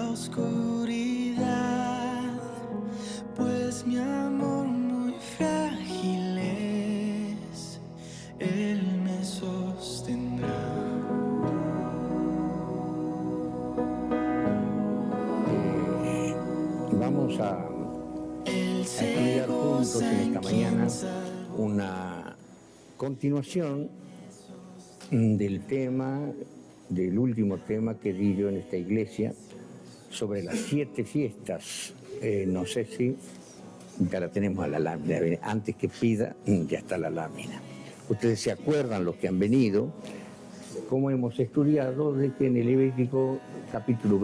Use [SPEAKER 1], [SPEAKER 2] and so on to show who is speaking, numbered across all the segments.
[SPEAKER 1] la oscuridad, pues mi amor muy frágil es, Él me sostendrá.
[SPEAKER 2] Vamos a estudiar juntos en esta mañana una continuación del último tema que di yo en esta iglesia sobre las 7 fiestas. No sé si ya la tenemos a la lámina. Antes que pida, ya está la lámina. Ustedes se acuerdan, los que han venido, cómo hemos estudiado de que en el Levítico capítulo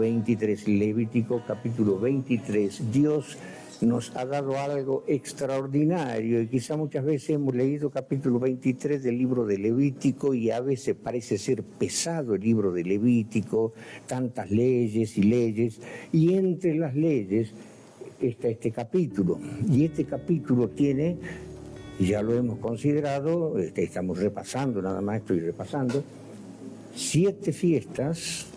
[SPEAKER 2] 23, Dios nos ha dado algo extraordinario, y quizá muchas veces hemos leído capítulo 23 del libro de Levítico y a veces parece ser pesado el libro de Levítico, tantas leyes, y entre las leyes está este capítulo, y este capítulo tiene, ya lo hemos considerado, estamos repasando, nada más estoy repasando, 7 fiestas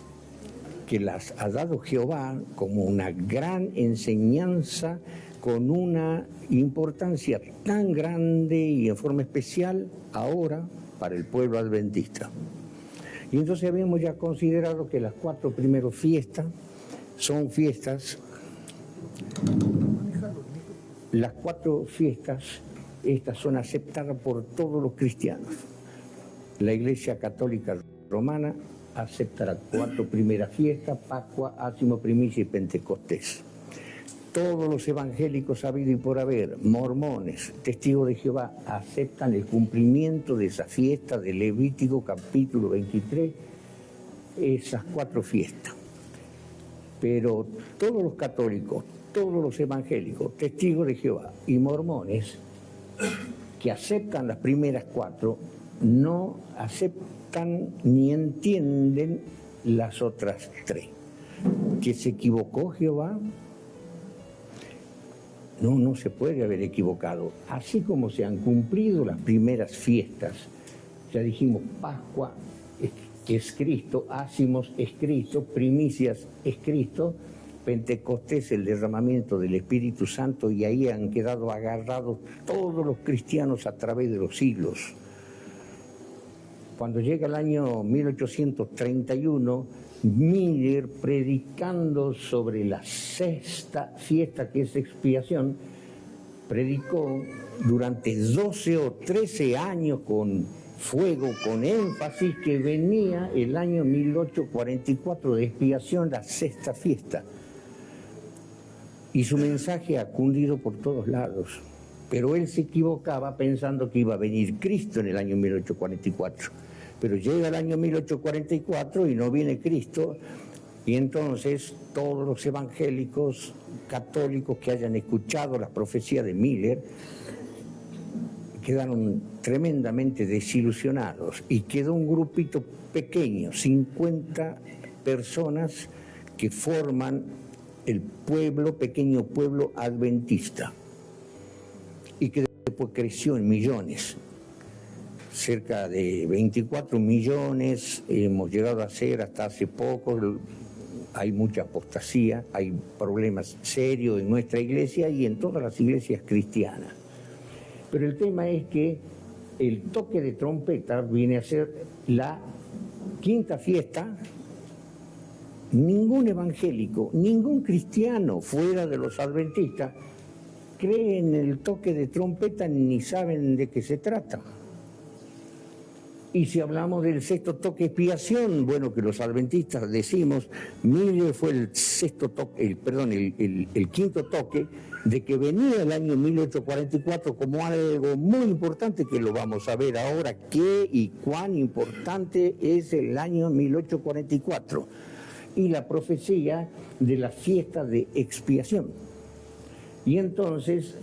[SPEAKER 2] que las ha dado Jehová como una gran enseñanza, con una importancia tan grande y en forma especial ahora para el pueblo adventista. Y entonces habíamos ya considerado que las 4 primeras fiestas son fiestas, las 4 fiestas, estas son aceptadas por todos los cristianos. La Iglesia Católica Romana acepta las 4 primeras fiestas: Pascua, Ácimo, Primicia y Pentecostés. Todos los evangélicos habidos y por haber, mormones, testigos de Jehová, aceptan el cumplimiento de esa fiesta de Levítico capítulo 23, esas 4 fiestas. Pero todos los católicos, todos los evangélicos, testigos de Jehová y mormones que aceptan las primeras 4, no aceptan ni entienden las otras 3. ¿Que se equivocó Jehová? No se puede haber equivocado. Así como se han cumplido las primeras fiestas, ya dijimos, Pascua es Cristo, Ácimos es Cristo, Primicias es Cristo, Pentecostés el derramamiento del Espíritu Santo, y ahí han quedado agarrados todos los cristianos a través de los siglos. Cuando llega el año 1831, Miller, predicando sobre la 6ª fiesta, que es expiación, predicó durante 12 o 13 años con fuego, con énfasis, que venía el año 1844 de expiación, la 6ª fiesta. Y su mensaje ha cundido por todos lados. Pero él se equivocaba pensando que iba a venir Cristo en el año 1844. Pero llega el año 1844 y no viene Cristo, y entonces todos los evangélicos católicos que hayan escuchado la profecía de Miller quedaron tremendamente desilusionados, y quedó un grupito pequeño, 50 personas, que forman el pequeño pueblo adventista, y que después creció en millones. Cerca de 24 millones hemos llegado a ser hasta hace poco. Hay mucha apostasía, hay problemas serios en nuestra iglesia y en todas las iglesias cristianas. Pero el tema es que el toque de trompeta viene a ser la 5ª fiesta. Ningún evangélico, ningún cristiano fuera de los adventistas cree en el toque de trompeta ni saben de qué se trata. Y si hablamos del 6º toque de expiación, bueno, que los adventistas decimos, Miller fue el 5º toque, de que venía el año 1844 como algo muy importante, que lo vamos a ver ahora, qué y cuán importante es el año 1844, y la profecía de la fiesta de expiación. Y entonces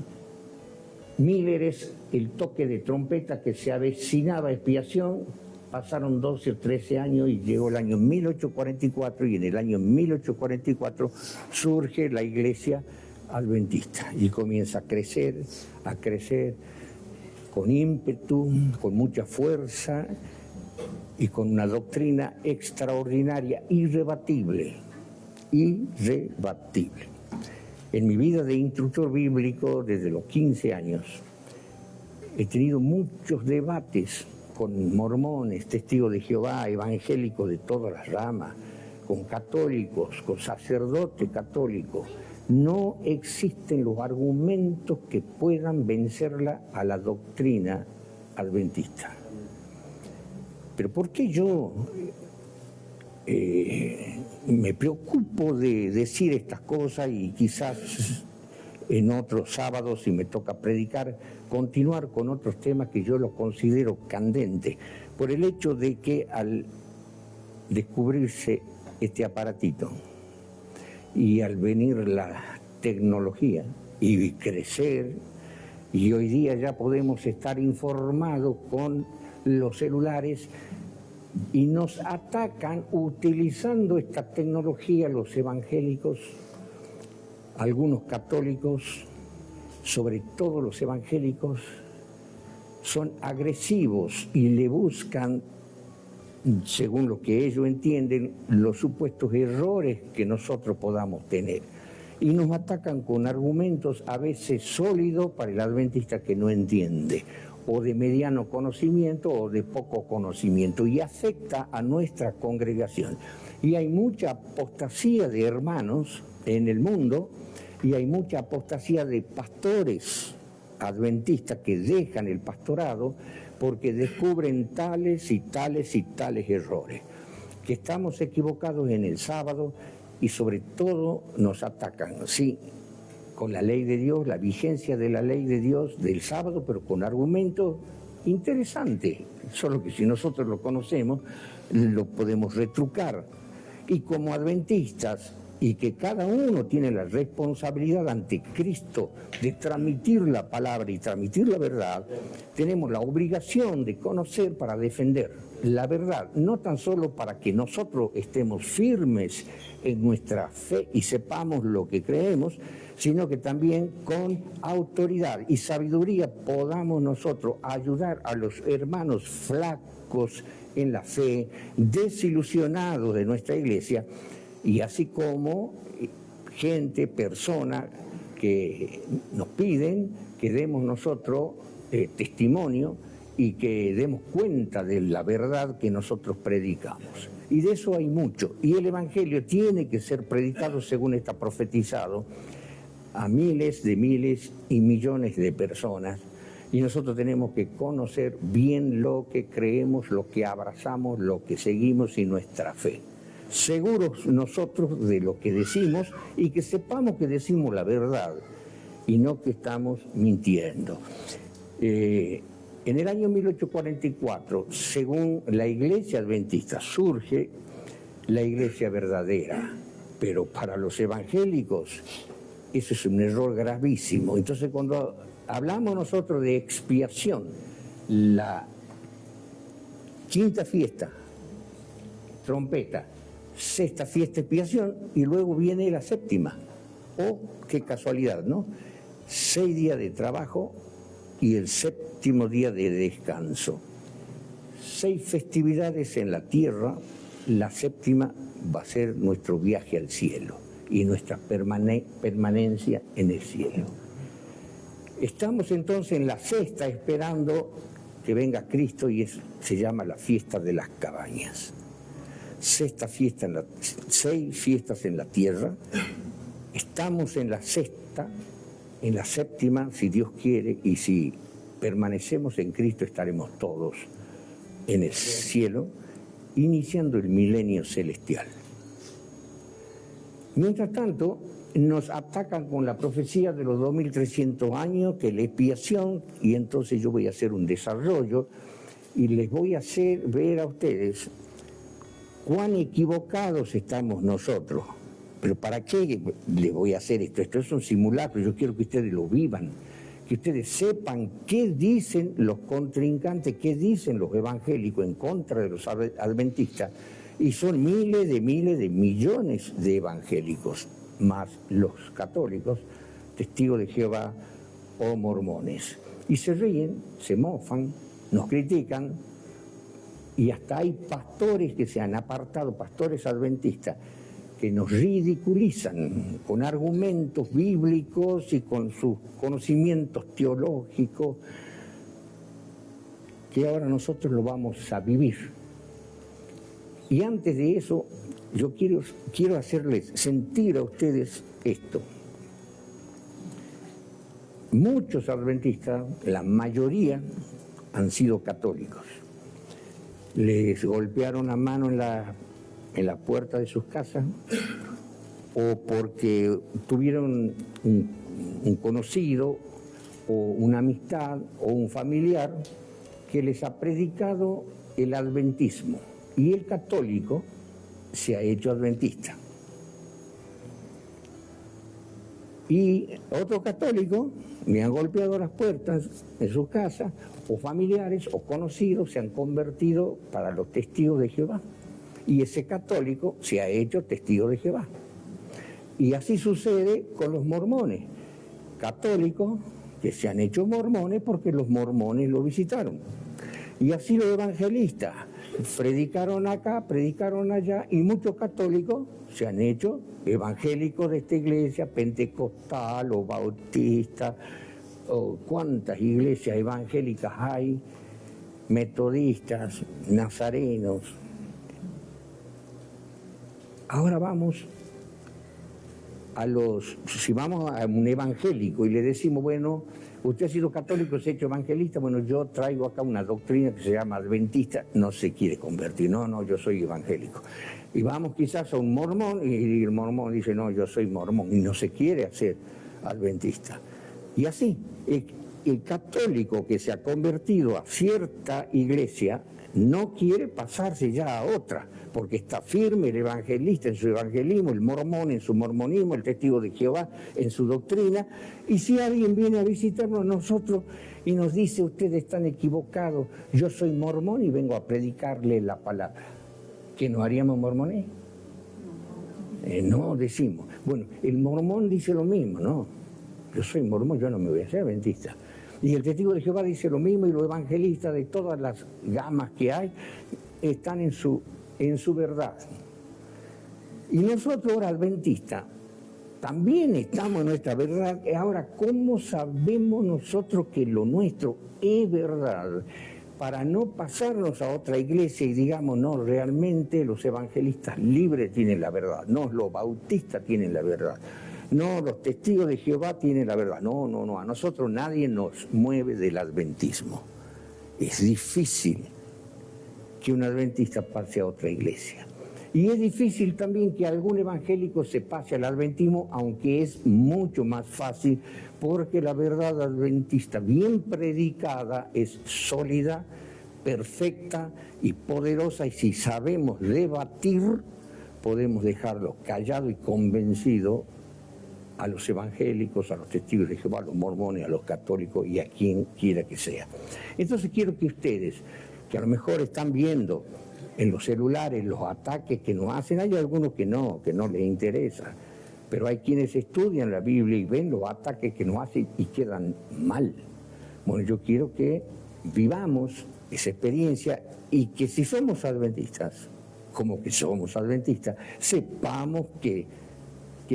[SPEAKER 2] Miller es el toque de trompeta que se avecinaba a expiación. Pasaron 12 o 13 años y llegó el año 1844, y en el año 1844 surge la iglesia adventista y comienza a crecer con ímpetu, con mucha fuerza y con una doctrina extraordinaria, irrebatible. irrebatible. En mi vida de instructor bíblico, desde los 15 años, he tenido muchos debates con mormones, testigos de Jehová, evangélicos de todas las ramas, con católicos, con sacerdotes católicos. No existen los argumentos que puedan vencerla a la doctrina adventista. Pero ¿por qué yo me preocupo de decir estas cosas y quizás en otros sábados, si me toca predicar, continuar con otros temas que yo los considero candentes? Por el hecho de que al descubrirse este aparatito y al venir la tecnología y crecer, y hoy día ya podemos estar informados con los celulares, y nos atacan utilizando esta tecnología los evangélicos, algunos católicos, sobre todo los evangélicos, son agresivos y le buscan, según lo que ellos entienden, los supuestos errores que nosotros podamos tener. Y nos atacan con argumentos a veces sólidos para el adventista que no entiende, o de mediano conocimiento o de poco conocimiento, y afecta a nuestra congregación. Y hay mucha apostasía de hermanos en el mundo, y hay mucha apostasía de pastores adventistas que dejan el pastorado porque descubren tales y tales y tales errores, que estamos equivocados en el sábado, y sobre todo nos atacan, sí, con la ley de Dios, la vigencia de la ley de Dios del sábado, pero con argumentos interesantes, solo que si nosotros lo conocemos, lo podemos retrucar. Y como adventistas, y que cada uno tiene la responsabilidad ante Cristo de transmitir la palabra y transmitir la verdad, tenemos la obligación de conocer para defender la verdad, no tan solo para que nosotros estemos firmes en nuestra fe y sepamos lo que creemos, sino que también con autoridad y sabiduría podamos nosotros ayudar a los hermanos flacos en la fe, desilusionados de nuestra iglesia, y así como gente, personas que nos piden que demos nosotros testimonio y que demos cuenta de la verdad que nosotros predicamos. Y de eso hay mucho. Y el Evangelio tiene que ser predicado, según está profetizado, a miles y millones de personas. Y nosotros tenemos que conocer bien lo que creemos, lo que abrazamos, lo que seguimos y nuestra fe. Seguros nosotros de lo que decimos, y que sepamos que decimos la verdad y no que estamos mintiendo. En el año 1844, según la iglesia adventista, surge la iglesia verdadera, pero para los evangélicos eso es un error gravísimo. Entonces, cuando hablamos nosotros de expiación, la quinta fiesta, trompeta, sexta fiesta, expiación, y luego viene la séptima. Oh, qué casualidad, ¿no? 6 días de trabajo y el séptimo día de descanso. 6 festividades en la tierra, la séptima va a ser nuestro viaje al cielo y nuestra permanencia en el cielo. Estamos entonces en la sexta esperando que venga Cristo, y se llama la fiesta de las cabañas. 6 fiestas en la tierra, estamos en la sexta, en la séptima, si Dios quiere, y si permanecemos en Cristo estaremos todos en el cielo, iniciando el milenio celestial. Mientras tanto, nos atacan con la profecía de los 2300 años, que es la expiación, y entonces yo voy a hacer un desarrollo y les voy a hacer ver a ustedes cuán equivocados estamos nosotros. Pero ¿para qué les voy a hacer esto? Esto es un simulacro, yo quiero que ustedes lo vivan, que ustedes sepan qué dicen los contrincantes, qué dicen los evangélicos en contra de los adventistas, y son miles de millones de evangélicos, más los católicos, testigos de Jehová o mormones. Y se ríen, se mofan, nos critican, y hasta hay pastores que se han apartado, pastores adventistas, que nos ridiculizan con argumentos bíblicos y con sus conocimientos teológicos, que ahora nosotros lo vamos a vivir. Y antes de eso, yo quiero hacerles sentir a ustedes esto. Muchos adventistas, la mayoría, han sido católicos. Les golpearon la mano en la puerta de sus casas, o porque tuvieron un conocido o una amistad o un familiar que les ha predicado el adventismo, y el católico se ha hecho adventista. Y otro católico me han golpeado las puertas en su casa, o familiares o conocidos se han convertido para los testigos de Jehová. Y ese católico se ha hecho testigo de Jehová. Y así sucede con los mormones. Católicos que se han hecho mormones porque los mormones lo visitaron. Y así los evangelistas predicaron acá, predicaron allá, y muchos católicos se han hecho evangélicos de esta iglesia, pentecostal o bautista, o cuántas iglesias evangélicas hay, metodistas, nazarenos. Ahora vamos si vamos a un evangélico y le decimos, bueno, usted ha sido católico, se ha hecho evangelista, bueno, yo traigo acá una doctrina que se llama adventista, no se quiere convertir, no, yo soy evangélico. Y vamos quizás a un mormón y el mormón dice, no, yo soy mormón, y no se quiere hacer adventista. Y así, el católico que se ha convertido a cierta iglesia no quiere pasarse ya a otra, porque está firme el evangelista en su evangelismo, el mormón en su mormonismo, el testigo de Jehová en su doctrina. Y si alguien viene a visitarnos a nosotros y nos dice, ustedes están equivocados, yo soy mormón y vengo a predicarle la palabra, ¿qué no haríamos mormones? No, decimos. Bueno, el mormón dice lo mismo, ¿no? Yo soy mormón, yo no me voy a hacer adventista. Y el testigo de Jehová dice lo mismo, y los evangelistas de todas las gamas que hay están en su verdad. Y nosotros ahora adventistas también estamos en nuestra verdad. Ahora, ¿cómo sabemos nosotros que lo nuestro es verdad? Para no pasarnos a otra iglesia y digamos, no, realmente los evangelistas libres tienen la verdad, no, los bautistas tienen la verdad, no, los testigos de Jehová tienen la verdad. No, a nosotros nadie nos mueve del adventismo. Es difícil que un adventista pase a otra iglesia. Y es difícil también que algún evangélico se pase al adventismo, aunque es mucho más fácil, porque la verdad adventista bien predicada es sólida, perfecta y poderosa, y si sabemos debatir, podemos dejarlo callado y convencido a los evangélicos, a los testigos de Jehová, a los mormones, a los católicos y a quien quiera que sea. Entonces quiero que ustedes, que a lo mejor están viendo en los celulares los ataques que nos hacen, hay algunos que no les interesa, pero hay quienes estudian la Biblia y ven los ataques que nos hacen y quedan mal. Bueno, yo quiero que vivamos esa experiencia y que si somos adventistas, como que somos adventistas, sepamos que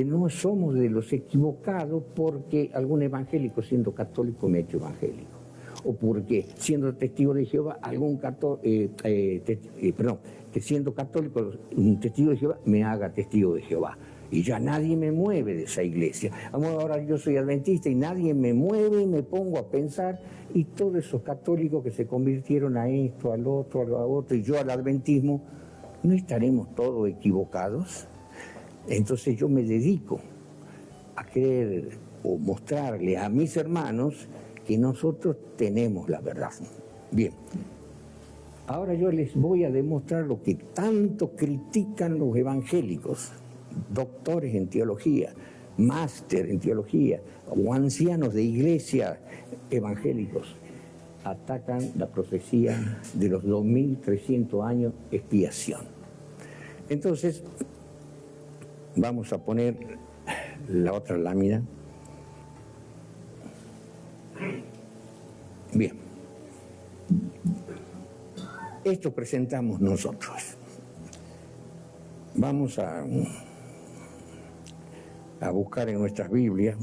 [SPEAKER 2] no somos de los equivocados porque algún evangélico siendo católico me ha hecho evangélico, o porque siendo testigo de Jehová que siendo católico un testigo de Jehová me haga testigo de Jehová, y ya nadie me mueve de esa iglesia. Ahora yo soy adventista y nadie me mueve, y me pongo a pensar, y todos esos católicos que se convirtieron a esto, al otro, y yo al adventismo, ¿no estaremos todos equivocados? Entonces yo me dedico a creer o mostrarle a mis hermanos que nosotros tenemos la verdad. Bien, ahora yo les voy a demostrar lo que tanto critican los evangélicos, doctores en teología, máster en teología o ancianos de iglesia evangélicos. Atacan la profecía de los 2300 años expiación. Entonces, vamos a poner la otra lámina. Bien. Esto presentamos nosotros. Vamos a a buscar en nuestras Biblias.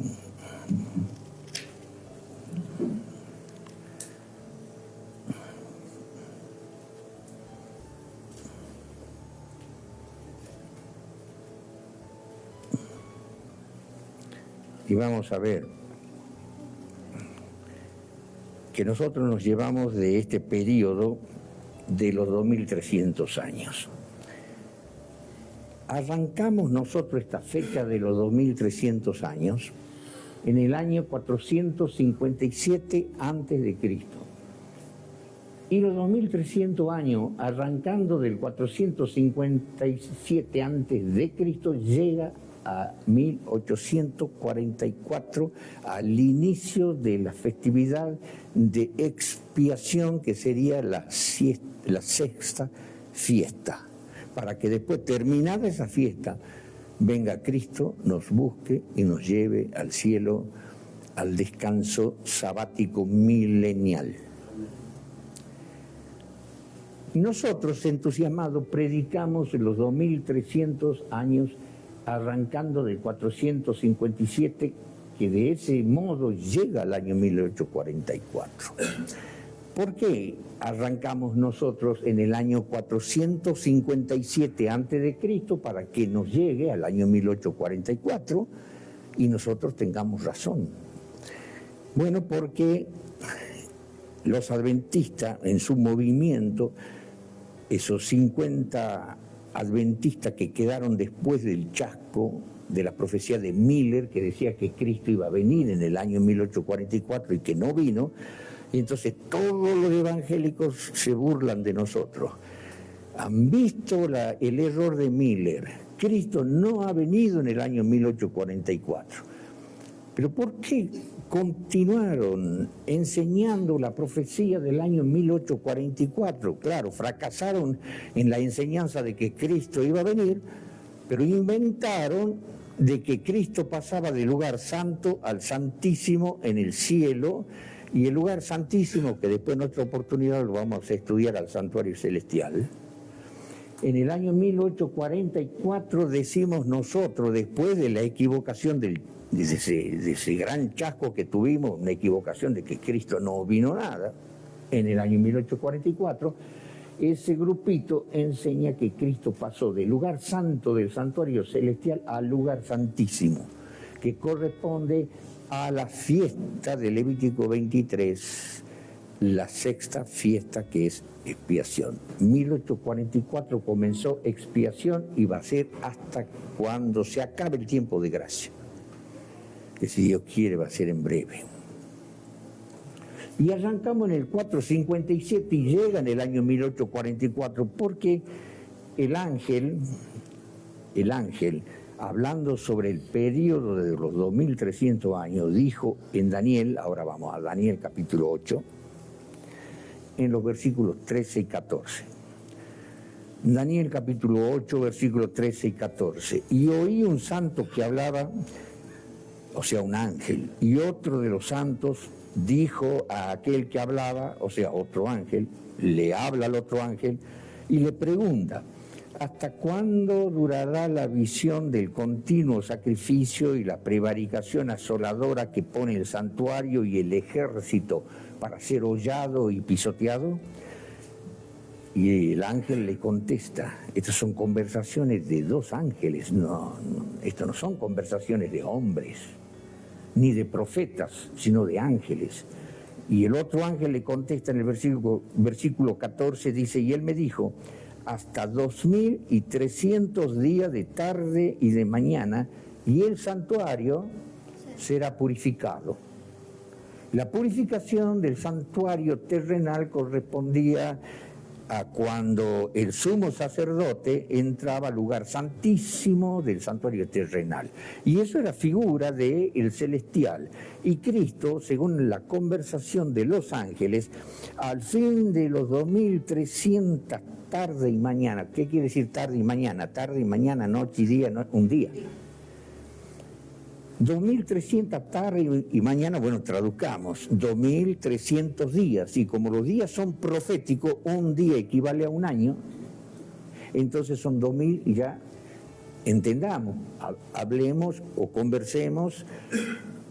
[SPEAKER 2] Y vamos a ver que nosotros nos llevamos de este periodo de los 2300 años. Arrancamos nosotros esta fecha de los 2300 años en el año 457 a.C. Y los 2300 años, arrancando del 457 a.C., llega a 1844, al inicio de la festividad de expiación, que sería la sexta fiesta, para que después, terminada esa fiesta, venga Cristo, nos busque y nos lleve al cielo, al descanso sabático milenial. Nosotros, entusiasmados, predicamos los 2300 años, arrancando del 457, que de ese modo llega al año 1844. ¿Por qué arrancamos nosotros en el año 457 a.C. para que nos llegue al año 1844 y nosotros tengamos razón? Bueno, porque los adventistas en su movimiento, esos 50 adventistas que quedaron después del chasco de la profecía de Miller, que decía que Cristo iba a venir en el año 1844 y que no vino, y entonces todos los evangélicos se burlan de nosotros. Han visto el error de Miller. Cristo no ha venido en el año 1844. Pero ¿por qué continuaron enseñando la profecía del año 1844? Claro, fracasaron en la enseñanza de que Cristo iba a venir, pero inventaron de que Cristo pasaba del lugar santo al santísimo en el cielo, y el lugar santísimo, que después en otra oportunidad lo vamos a estudiar, al santuario celestial. En el año 1844 decimos nosotros, después de la equivocación de ese gran chasco que tuvimos, una equivocación de que Cristo no vino nada, en el año 1844, ese grupito enseña que Cristo pasó del lugar santo del santuario celestial al lugar santísimo, que corresponde a la fiesta de Levítico 23, la sexta fiesta, que es expiación. 1844 comenzó expiación y va a ser hasta cuando se acabe el tiempo de gracia, que si Dios quiere va a ser en breve. Y arrancamos en el 457 y llega en el año 1844, porque el ángel, hablando sobre el periodo de los 2300 años, dijo en Daniel, ahora vamos a Daniel capítulo 8, en los versículos 13 y 14. Daniel capítulo 8, versículos 13 y 14. Y oí un santo que hablaba, o sea, un ángel, y otro de los santos dijo a aquel que hablaba, o sea, otro ángel, le habla al otro ángel y le pregunta: ¿hasta cuándo durará la visión del continuo sacrificio y la prevaricación asoladora que pone el santuario y el ejército para ser hollado y pisoteado? Y el ángel le contesta, estas son conversaciones de dos ángeles, esto no son conversaciones de hombres, ni de profetas, sino de ángeles. Y el otro ángel le contesta en el versículo 14, dice, y él me dijo, hasta 2300 días de tarde y de mañana, y el santuario será purificado. La purificación del santuario terrenal correspondía a cuando el sumo sacerdote entraba al lugar santísimo del santuario terrenal. Y eso era figura del celestial. Y Cristo, según la conversación de los ángeles, al fin de los 2300 tarde y mañana. ¿Qué quiere decir tarde y mañana? Tarde y mañana, noche y día, un día. 2300 tarde y mañana, bueno, traduzcamos, 2300 días. Y como los días son proféticos, un día equivale a un año, entonces son 2000 y ya entendamos, hablemos o conversemos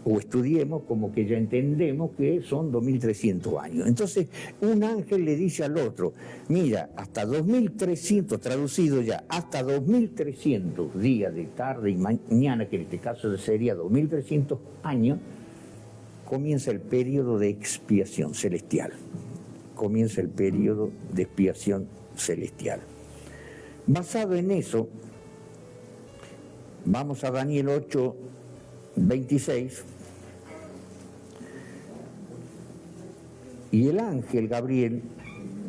[SPEAKER 2] o estudiemos como que ya entendemos que son 2300 años. Entonces, un ángel le dice al otro, mira, hasta 2300, traducido ya, hasta 2300 días de tarde y mañana, que en este caso sería 2300 años, comienza el periodo de expiación celestial. Comienza el periodo de expiación celestial. Basado en eso, vamos a Daniel 8, 26. Y el ángel Gabriel,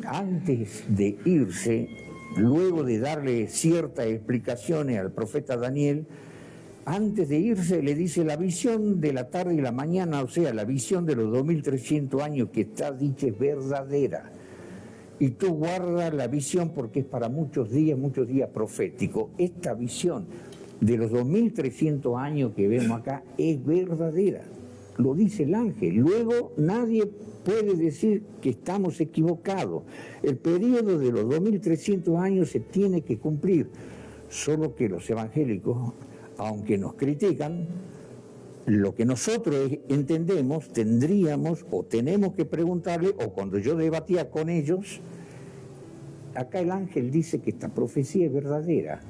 [SPEAKER 2] antes de irse, luego de darle ciertas explicaciones al profeta Daniel, antes de irse le dice la visión de la tarde y la mañana, o sea, la visión de los 2300 años que está dicha es verdadera. Y tú guardas la visión porque es para muchos días proféticos. Esta visión de los 2300 años que vemos acá es verdadera. Lo dice el ángel. Luego nadie puede decir que estamos equivocados. El periodo de los 2300 años se tiene que cumplir. Solo que los evangélicos, aunque nos critican, lo que nosotros entendemos, tendríamos o tenemos que preguntarle, o cuando yo debatía con ellos, acá el ángel dice que esta profecía es verdadera.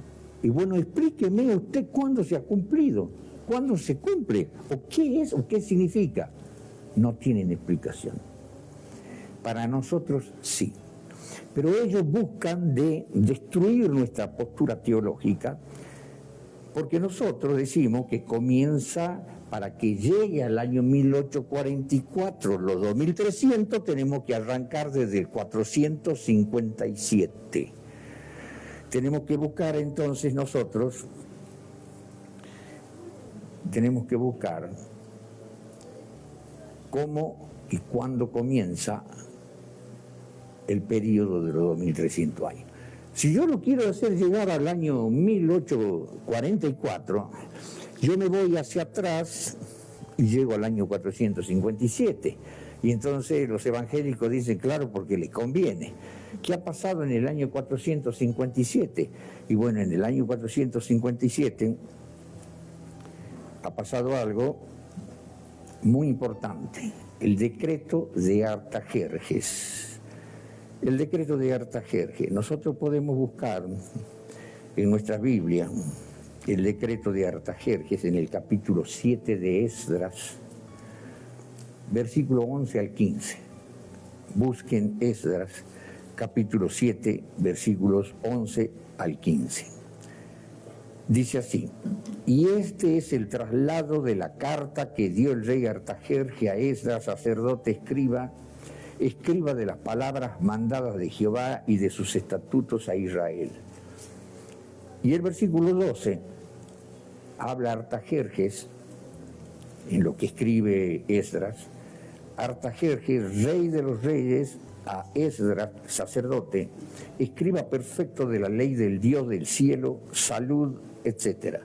[SPEAKER 2] Y bueno, explíqueme usted cuándo se ha cumplido, cuándo se cumple, o qué es, o qué significa. No tienen explicación. Para nosotros sí. Pero ellos buscan de destruir nuestra postura teológica, porque nosotros decimos que comienza, para que llegue al año 1844, los 2300, tenemos que arrancar desde el 457. Tenemos que buscar entonces nosotros, tenemos que buscar cómo y cuándo comienza el periodo de los 2300 años. Si yo lo quiero hacer llegar al año 1844, yo me voy hacia atrás y llego al año 457. Y entonces los evangélicos dicen, claro, porque les conviene. ¿Qué ha pasado en el año 457? Y bueno, en el año 457 ha pasado algo muy importante, el decreto de Artajerjes. El decreto de Artajerjes. Nosotros podemos buscar en nuestra Biblia el decreto de Artajerjes en el capítulo 7 de Esdras, versículo 11 al 15. Busquen Esdras, capítulo 7, versículos 11 al 15. Dice así: y este es el traslado de la carta que dio el rey Artajerjes a Esdras, sacerdote, escriba de las palabras mandadas de Jehová y de sus estatutos a Israel. Y el versículo 12 habla Artajerjes, en lo que escribe Esdras, Artajerjes, rey de los reyes, a Esdras, sacerdote, escriba perfecto de la ley del Dios del cielo, salud, etc.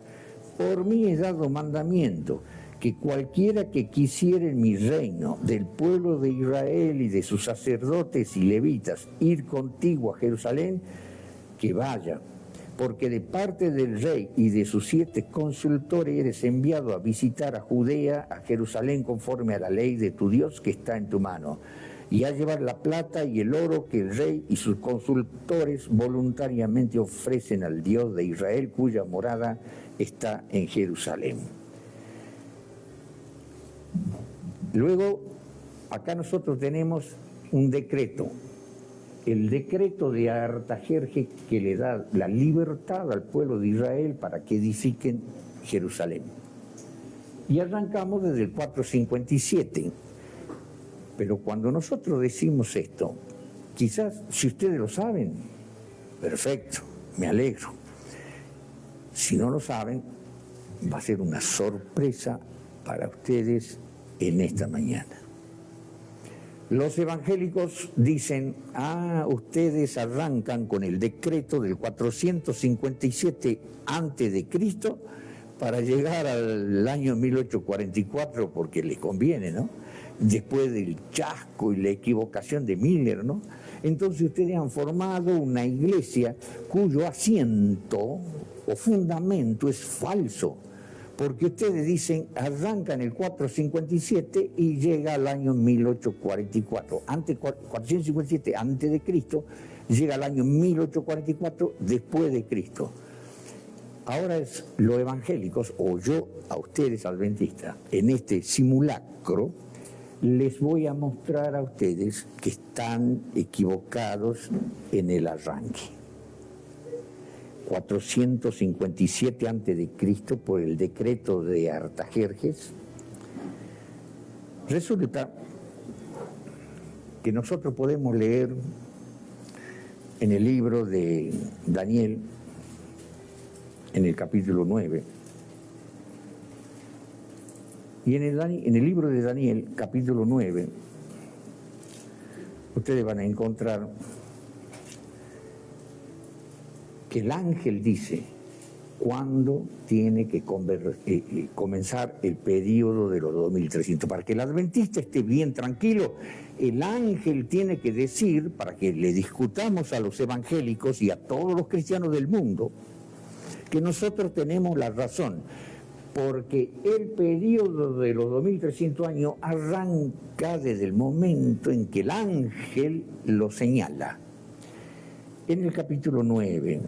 [SPEAKER 2] Por mí he dado mandamiento que cualquiera que quisiere en mi reino, del pueblo de Israel y de sus sacerdotes y levitas, ir contigo a Jerusalén, que vaya, porque de parte del rey y de sus 7 consultores eres enviado a visitar a Judea, a Jerusalén, conforme a la ley de tu Dios que está en tu mano, y a llevar la plata y el oro que el rey y sus consultores voluntariamente ofrecen al Dios de Israel, cuya morada está en Jerusalén. Luego, acá nosotros tenemos un decreto, el decreto de Artajerjes, que le da la libertad al pueblo de Israel para que edifiquen Jerusalén. Y arrancamos desde el 457. Pero cuando nosotros decimos esto, quizás si ustedes lo saben, perfecto, me alegro. Si no lo saben, va a ser una sorpresa para ustedes en esta mañana. Los evangélicos dicen, ustedes arrancan con el decreto del 457 antes de Cristo para llegar al año 1844 porque les conviene, ¿no? Después del chasco y la equivocación de Miller, ¿no? Entonces ustedes han formado una iglesia cuyo asiento o fundamento es falso, porque ustedes dicen, arranca en el 457 y llega al año 1844. 457 antes de Cristo, llega al año 1844 después de Cristo. Ahora es los evangélicos, o yo a ustedes adventistas, en este simulacro, les voy a mostrar a ustedes que están equivocados en el arranque. 457 a.C. por el decreto de Artajerjes. Resulta que nosotros podemos leer en el libro de Daniel, en el capítulo 9, y en el libro de Daniel, capítulo 9, ustedes van a encontrar que el ángel dice cuándo tiene que comenzar el periodo de los 2300. Para que el adventista esté bien tranquilo, el ángel tiene que decir, para que le discutamos a los evangélicos y a todos los cristianos del mundo, que nosotros tenemos la razón, porque el periodo de los 2300 años arranca desde el momento en que el ángel lo señala. En el capítulo 9,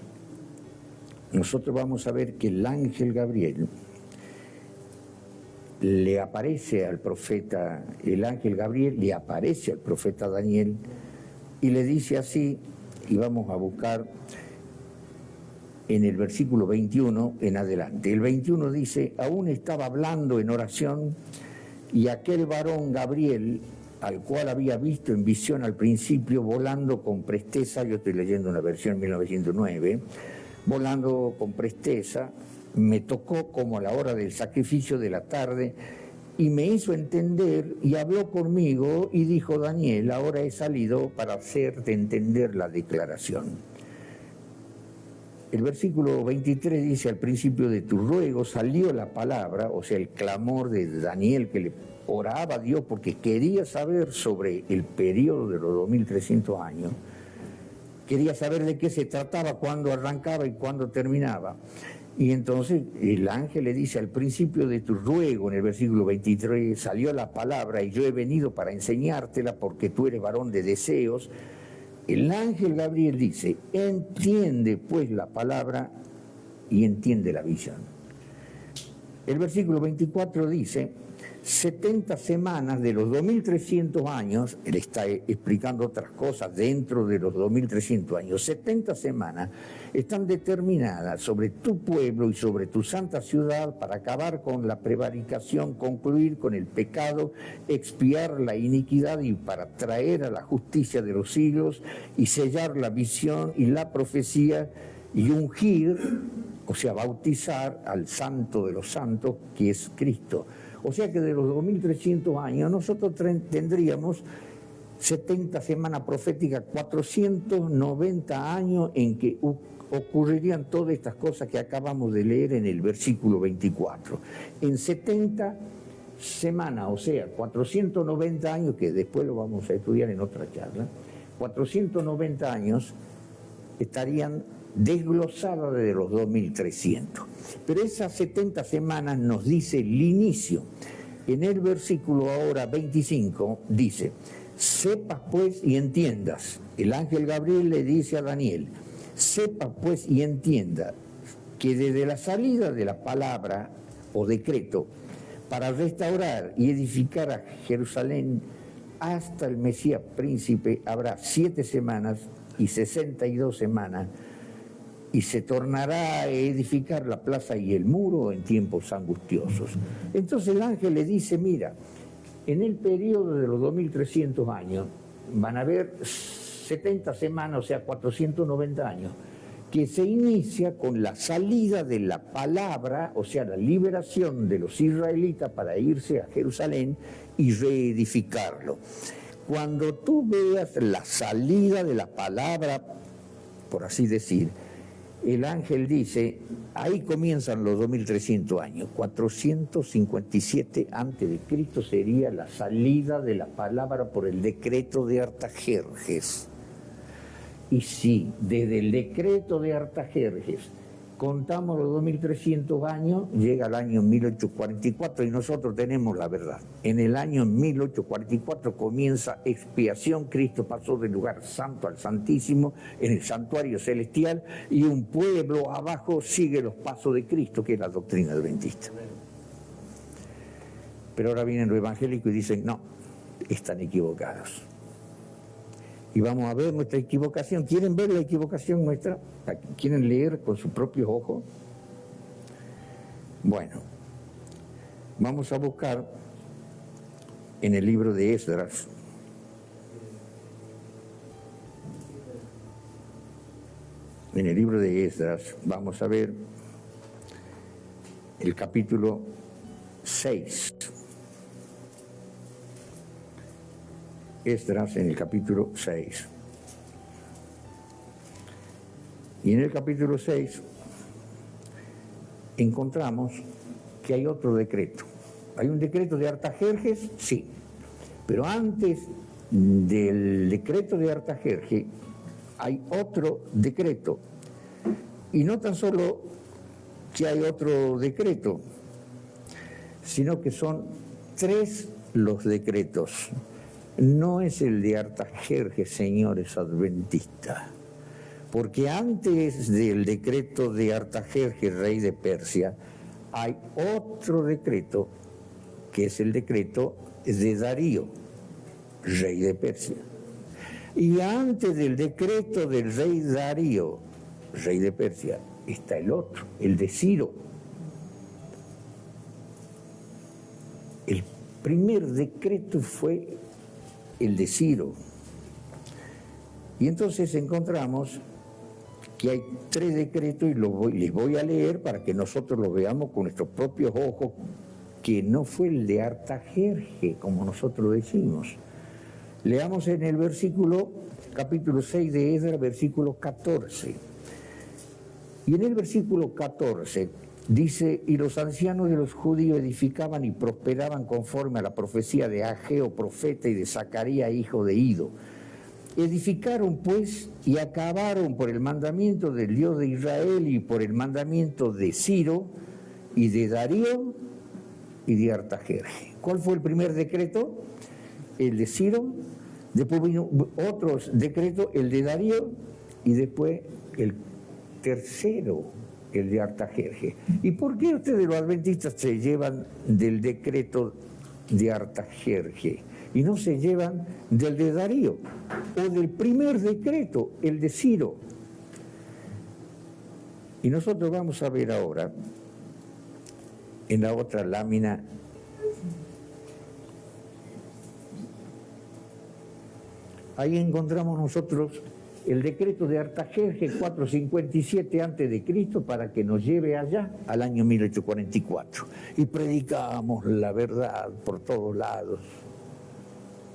[SPEAKER 2] nosotros vamos a ver que el ángel Gabriel le aparece al profeta, el ángel Gabriel le aparece al profeta Daniel y le dice así, y vamos a buscar en el versículo 21 en adelante. El 21 dice, aún estaba hablando en oración y aquel varón Gabriel, al cual había visto en visión al principio, volando con presteza, yo estoy leyendo una versión 1909, volando con presteza, me tocó como a la hora del sacrificio de la tarde y me hizo entender y habló conmigo y dijo, Daniel, ahora he salido para hacerte entender la declaración. El versículo 23 dice, al principio de tu ruego salió la palabra, o sea, el clamor de Daniel que le oraba a Dios porque quería saber sobre el periodo de los 2300 años, quería saber de qué se trataba, cuándo arrancaba y cuándo terminaba. Y entonces el ángel le dice, al principio de tu ruego, en el versículo 23, salió la palabra y yo he venido para enseñártela porque tú eres varón de deseos. El ángel Gabriel dice, entiende pues la palabra y entiende la visión. El versículo 24 dice, 70 semanas de los 2300 años, él está explicando otras cosas dentro de los 2300 años, 70 semanas están determinadas sobre tu pueblo y sobre tu santa ciudad para acabar con la prevaricación, concluir con el pecado, expiar la iniquidad y para traer a la justicia de los siglos y sellar la visión y la profecía y ungir, o sea, bautizar al santo de los santos que es Cristo. O sea que de los 2300 años nosotros tendríamos 70 semanas proféticas, 490 años en que ocurrirían todas estas cosas que acabamos de leer en el versículo 24. En 70 semanas, o sea, 490 años, que después lo vamos a estudiar en otra charla, 490 años estarían desglosadas de los 2300. Pero esas 70 semanas nos dice el inicio. En el versículo ahora 25 dice, sepas pues y entiendas. El ángel Gabriel le dice a Daniel, sepas pues y entienda que desde la salida de la palabra o decreto para restaurar y edificar a Jerusalén hasta el Mesías príncipe habrá 7 semanas y 62 semanas y se tornará a edificar la plaza y el muro en tiempos angustiosos. Entonces el ángel le dice, mira, en el periodo de los 2300 años van a haber 70 semanas, o sea, 490 años, que se inicia con la salida de la palabra, o sea, la liberación de los israelitas para irse a Jerusalén y reedificarlo. Cuando tú veas la salida de la palabra, por así decir, el ángel dice, ahí comienzan los 2300 años, 457 antes de Cristo sería la salida de la palabra por el decreto de Artajerjes. Y sí, desde el decreto de Artajerjes Contamos los 2300 años, llega el año 1844 y nosotros tenemos la verdad. En el año 1844 comienza expiación, Cristo pasó del lugar santo al santísimo en el santuario celestial y un pueblo abajo sigue los pasos de Cristo, que es la doctrina adventista. Pero ahora vienen los evangélicos y dicen, no, están equivocados. Y vamos a ver nuestra equivocación. ¿Quieren ver la equivocación nuestra? ¿Quieren leer con sus propios ojos? Bueno, vamos a buscar en el libro de Esdras. En el libro de Esdras vamos a ver el capítulo 6. Esdras en el capítulo 6. Y en el capítulo 6 encontramos que hay otro decreto. ¿Hay un decreto de Artajerjes? Sí. Pero antes del decreto de Artajerjes hay otro decreto. Y no tan solo que hay otro decreto, sino que son 3 los decretos. No es el de Artajerjes, señores adventistas, porque antes del decreto de Artajerjes, rey de Persia, hay otro decreto, que es el decreto de Darío, rey de Persia. Y antes del decreto del rey Darío, rey de Persia, está el otro, el de Ciro. El primer decreto fue el de Ciro. Y entonces encontramos que hay 3 decretos y les voy a leer para que nosotros los veamos con nuestros propios ojos, que no fue el de Artajerjes, como nosotros decimos. Leamos en el capítulo 6 de Esdras, versículo 14. Y en el versículo 14 dice, y los ancianos de los judíos edificaban y prosperaban conforme a la profecía de Ageo, profeta, y de Zacarías, hijo de Ido. Edificaron pues y acabaron por el mandamiento del Dios de Israel y por el mandamiento de Ciro y de Darío y de Artajerjes. ¿Cuál fue el primer decreto? El de Ciro, después vino otros decretos, el de Darío y después el tercero, el de Artajerjes. ¿Y por qué ustedes los adventistas se llevan del decreto de Artajerjes y no se llevan del de Darío o del primer decreto, el de Ciro? Y nosotros vamos a ver ahora en la otra lámina ahí encontramos nosotros el decreto de Artajerjes 457 a.C. para que nos lleve allá al año 1844. Y predicamos la verdad por todos lados.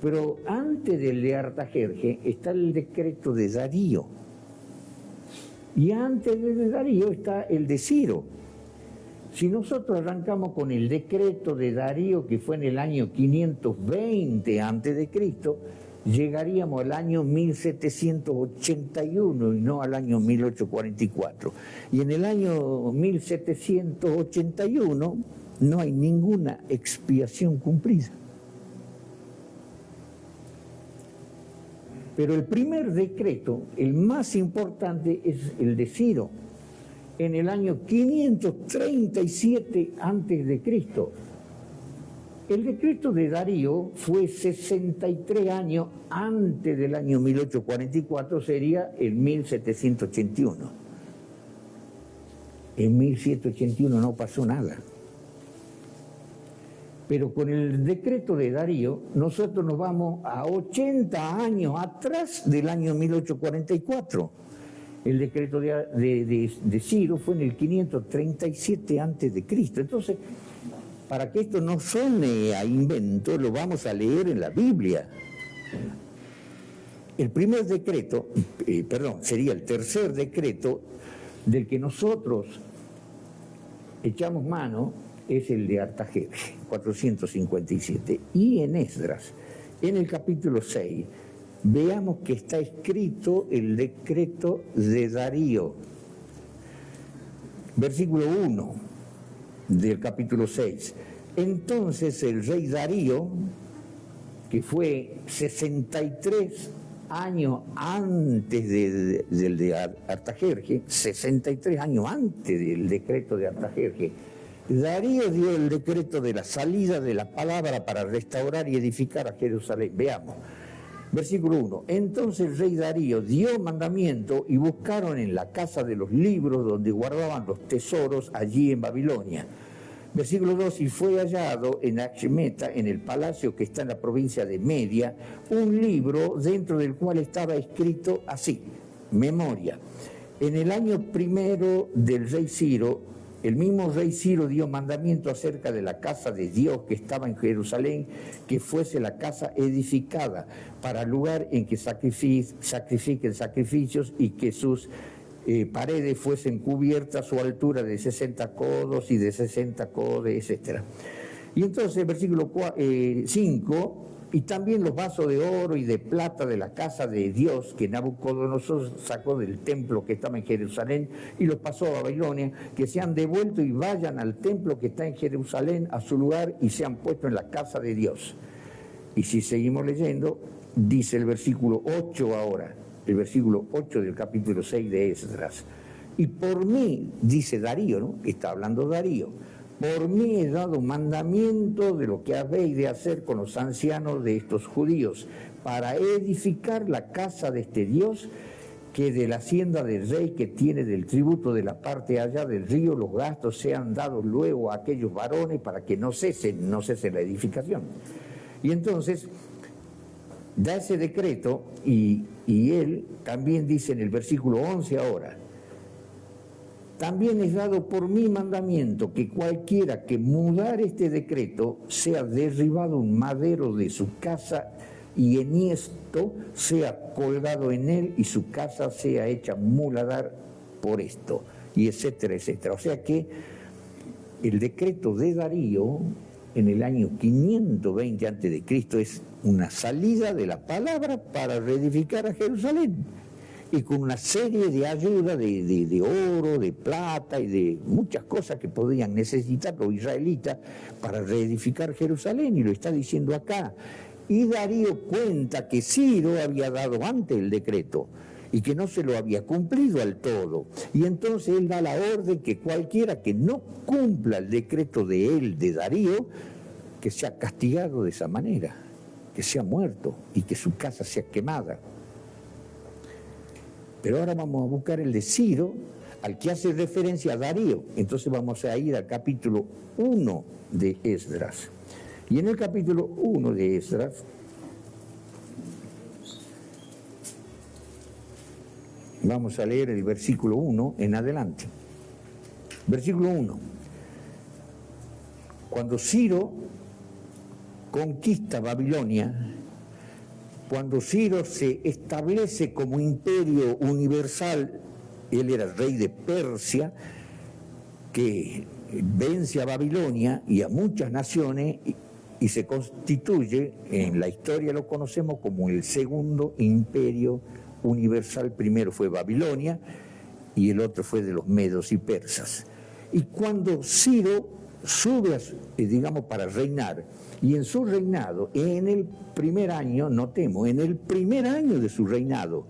[SPEAKER 2] Pero antes del de Artajerjes está el decreto de Darío. Y antes del de Darío está el de Ciro. Si nosotros arrancamos con el decreto de Darío, que fue en el año 520 a.C., llegaríamos al año 1781 y no al año 1844. Y en el año 1781 no hay ninguna expiación cumplida. Pero el primer decreto, el más importante, es el de Ciro, en el año 537 a.C. El decreto de Darío fue 63 años antes del año 1844, sería el 1781. En 1781 no pasó nada. Pero con el decreto de Darío, nosotros nos vamos a 80 años atrás del año 1844. El decreto de Ciro fue en el 537 a.C. Entonces, para que esto no suene a invento, lo vamos a leer en la Biblia. El primer decreto, sería el tercer decreto del que nosotros echamos mano, es el de Artajerjes, 457. Y en Esdras, en el capítulo 6, veamos que está escrito el decreto de Darío. Versículo 1 del capítulo 6. Entonces el rey Darío, que fue 63 años antes del de Artajerjes, 63 años antes del decreto de Artajerjes, Darío dio el decreto de la salida de la palabra para restaurar y edificar a Jerusalén. Veamos. Versículo 1. Entonces el rey Darío dio mandamiento y buscaron en la casa de los libros donde guardaban los tesoros allí en Babilonia. Versículo 2. Y fue hallado en Achmeta, en el palacio que está en la provincia de Media, un libro dentro del cual estaba escrito así, memoria. En el año primero del rey Ciro, el mismo rey Ciro dio mandamiento acerca de la casa de Dios que estaba en Jerusalén, que fuese la casa edificada para lugar en que sacrifiquen sacrificios y que sus paredes fuesen cubiertas a su altura de 60 codos y de 60 codos, etc. Y entonces, versículo 5, y también los vasos de oro y de plata de la casa de Dios que Nabucodonosor sacó del templo que estaba en Jerusalén y los pasó a Babilonia, que sean devueltos y vayan al templo que está en Jerusalén a su lugar y sean puestos en la casa de Dios. Y si seguimos leyendo, dice el versículo 8 ahora, el versículo 8 del capítulo 6 de Esdras. Y por mí, dice Darío, ¿no? Está hablando Darío, por mí he dado mandamiento de lo que habéis de hacer con los ancianos de estos judíos, para edificar la casa de este Dios, que de la hacienda del rey que tiene del tributo de la parte allá del río, los gastos sean dados luego a aquellos varones para que no cese la edificación. Y entonces da ese decreto y él también dice en el versículo 11 ahora, también es dado por mi mandamiento que cualquiera que mudar este decreto sea derribado un madero de su casa y enhiesto sea colgado en él y su casa sea hecha muladar por esto, y etcétera, etcétera. O sea que el decreto de Darío en el año 520 a.C. es una salida de la palabra para reedificar a Jerusalén, y con una serie de ayuda de oro, de plata y de muchas cosas que podían necesitar los israelitas para reedificar Jerusalén, y lo está diciendo acá. Y Darío cuenta que Ciro había dado antes el decreto y que no se lo había cumplido al todo. Y entonces él da la orden que cualquiera que no cumpla el decreto de él, de Darío, que sea castigado de esa manera, que sea muerto y que su casa sea quemada. Pero ahora vamos a buscar el de Ciro, al que hace referencia a Darío. Entonces vamos a ir al capítulo 1 de Esdras. Y en el capítulo 1 de Esdras vamos a leer el versículo 1 en adelante. Versículo 1. Cuando Ciro conquista Babilonia, cuando Ciro se establece como imperio universal, él era rey de Persia, que vence a Babilonia y a muchas naciones y se constituye, en la historia lo conocemos como el segundo imperio universal. Primero fue Babilonia y el otro fue de los medos y persas. Y cuando Ciro sube, digamos, para reinar, y en su reinado, en el primer año, notemos, en el primer año de su reinado,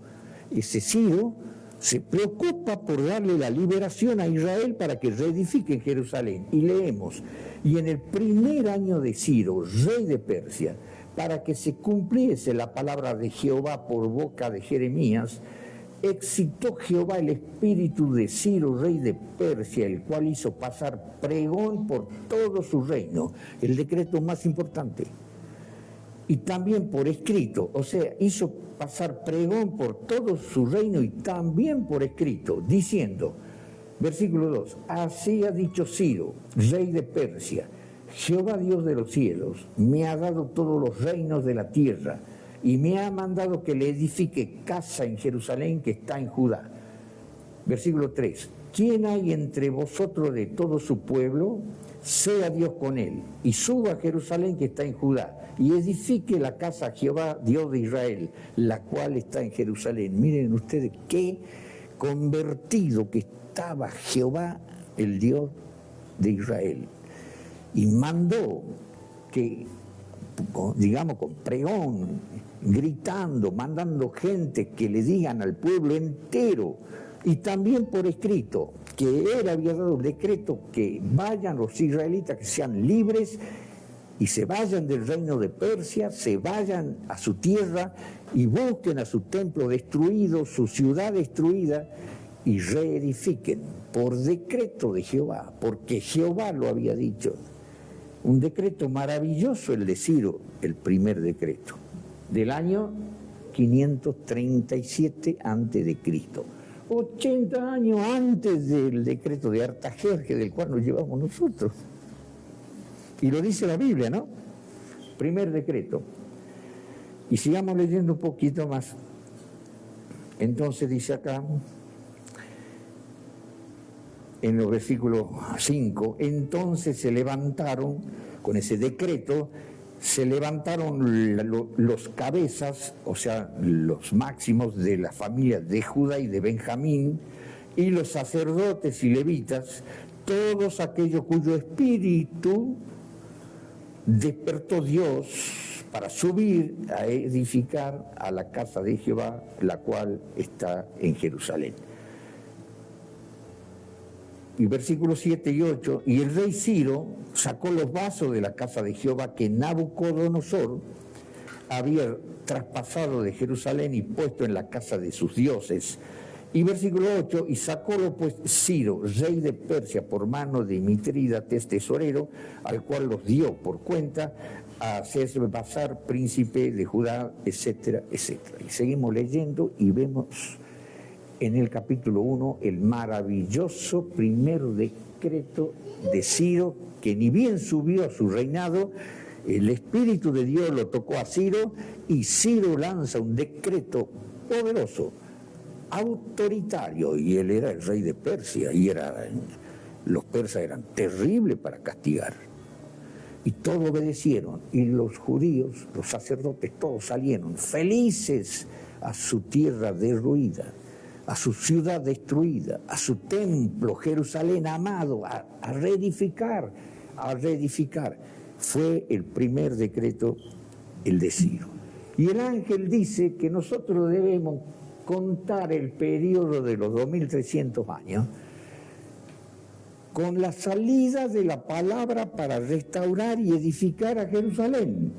[SPEAKER 2] ese Ciro se preocupa por darle la liberación a Israel para que reedifique Jerusalén. Y leemos, y en el primer año de Ciro, rey de Persia, para que se cumpliese la palabra de Jehová por boca de Jeremías, excitó Jehová el espíritu de Ciro, rey de Persia, el cual hizo pasar pregón por todo su reino, el decreto más importante, y también por escrito, o sea, hizo pasar pregón por todo su reino y también por escrito, diciendo, versículo 2, así ha dicho Ciro, rey de Persia, Jehová Dios de los cielos, me ha dado todos los reinos de la tierra, y me ha mandado que le edifique casa en Jerusalén que está en Judá. Versículo 3. ¿Quién hay entre vosotros de todo su pueblo? Sea Dios con él, y suba a Jerusalén que está en Judá, y edifique la casa a Jehová, Dios de Israel, la cual está en Jerusalén. Miren ustedes qué convertido que estaba Jehová el Dios de Israel. Y mandó que, digamos, con pregón, gritando, mandando gente que le digan al pueblo entero, y también por escrito, que él había dado el decreto que vayan los israelitas, que sean libres, y se vayan del reino de Persia, se vayan a su tierra y busquen a su templo destruido, su ciudad destruida, y reedifiquen por decreto de Jehová, porque Jehová lo había dicho. Un decreto maravilloso, el de Ciro, el primer decreto, del año 537 a.C., 80 años antes del decreto de Artajerjes, del cual nos llevamos nosotros. Y lo dice la Biblia, ¿no? Primer decreto. Y sigamos leyendo un poquito más. Entonces dice acá, en los versículos 5, entonces se levantaron, con ese decreto, se levantaron los cabezas, o sea, los máximos de las familias de Judá y de Benjamín, y los sacerdotes y levitas, todos aquellos cuyo espíritu despertó Dios para subir a edificar a la casa de Jehová, la cual está en Jerusalén. Y versículos 7 y 8, y el rey Ciro sacó los vasos de la casa de Jehová que Nabucodonosor había traspasado de Jerusalén y puesto en la casa de sus dioses. Y versículo 8, y sacólo pues Ciro, rey de Persia, por mano de Mitrídates, tesorero, al cual los dio por cuenta a Sesbazar, príncipe de Judá, etcétera, etcétera. Y seguimos leyendo y vemos en el capítulo 1 el maravilloso primer decreto de Ciro, que ni bien subió a su reinado, el Espíritu de Dios lo tocó a Ciro, y Ciro lanza un decreto poderoso, autoritario, y él era el rey de Persia, y los persas eran terribles para castigar. Y todos obedecieron, y los judíos, los sacerdotes, todos salieron felices a su tierra derruida, a su ciudad destruida, a su templo, Jerusalén amado, a reedificar, a reedificar. Fue el primer decreto, el de Ciro. Y el ángel dice que nosotros debemos contar el periodo de los 2300 años con la salida de la palabra para restaurar y edificar a Jerusalén.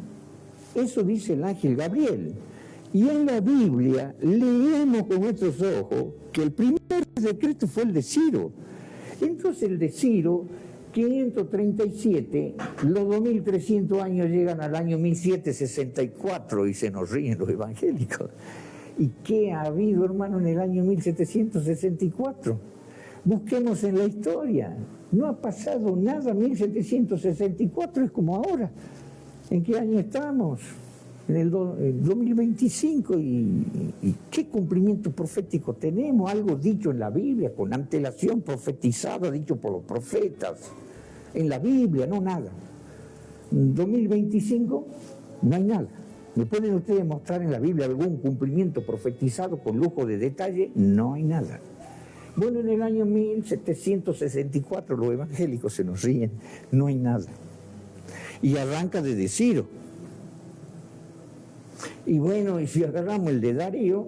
[SPEAKER 2] Eso dice el ángel Gabriel. Y en la Biblia leemos con nuestros ojos que el primer decreto fue el de Ciro. Entonces el de Ciro, 537, los 2300 años llegan al año 1764 y se nos ríen los evangélicos. ¿Y qué ha habido, hermano, en el año 1764? Busquemos en la historia. No ha pasado nada. 1764 es como ahora. ¿En qué año estamos? En el 2025, y qué cumplimiento profético tenemos, algo dicho en la Biblia, con antelación profetizada, dicho por los profetas, en la Biblia, no nada. 2025, no hay nada. ¿Me pueden ustedes mostrar en la Biblia algún cumplimiento profetizado con lujo de detalle? No hay nada. Bueno, en el año 1764 los evangélicos se nos ríen, no hay nada. Y arranca desde Ciro. Y bueno, y si agarramos el de Darío,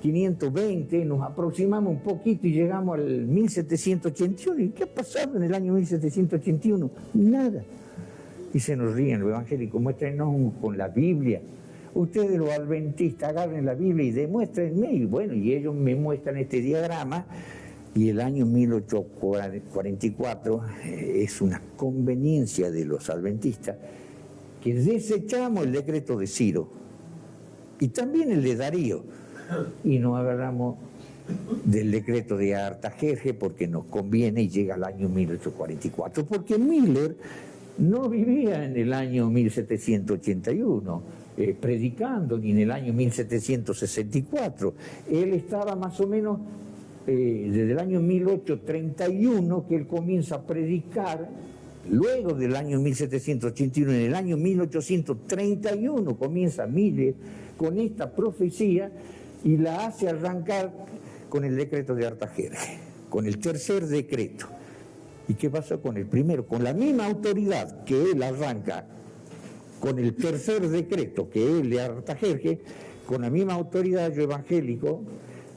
[SPEAKER 2] 520, nos aproximamos un poquito y llegamos al 1781. ¿Y qué ha pasado en el año 1781? Nada. Y se nos ríen los evangélicos, muéstrenos con la Biblia. Ustedes los adventistas agarren la Biblia y demuéstrenme. Y bueno, y ellos me muestran este diagrama, y el año 1844 es una conveniencia de los adventistas, que desechamos el decreto de Ciro y también el de Darío, y nos agarramos del decreto de Artajerjes porque nos conviene, y llega al año 1844, porque Miller no vivía en el año 1781 predicando, ni en el año 1764. Él estaba más o menos desde el año 1831 que él comienza a predicar. Luego del año 1781, en el año 1831 comienza Miller con esta profecía y la hace arrancar con el decreto de Artajerjes. con el tercer decreto. ¿Y qué pasó con el primero? Con la misma autoridad que él arranca con el tercer decreto que él de Artajerjes, con la misma autoridad yo evangélico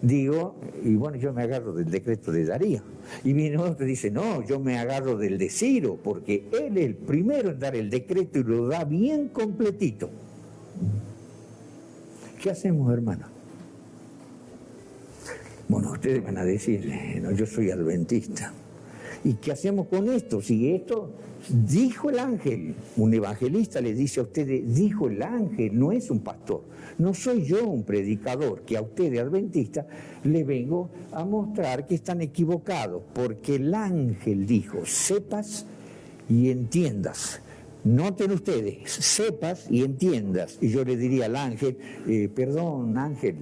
[SPEAKER 2] digo, y bueno, yo me agarro del decreto de Darío. Y viene otro y dice, no, yo me agarro del de Ciro, porque él es el primero en dar el decreto y lo da bien completito. ¿Qué hacemos, hermano? Bueno, ustedes van a decir, no, yo soy adventista. ¿Y qué hacemos con esto? Si esto dijo el ángel, un evangelista le dice a ustedes, dijo el ángel, no es un pastor, no soy yo un predicador, que a ustedes adventistas le vengo a mostrar que están equivocados, porque el ángel dijo, sepas y entiendas. Noten ustedes, sepas y entiendas. Y yo le diría al ángel, perdón ángel,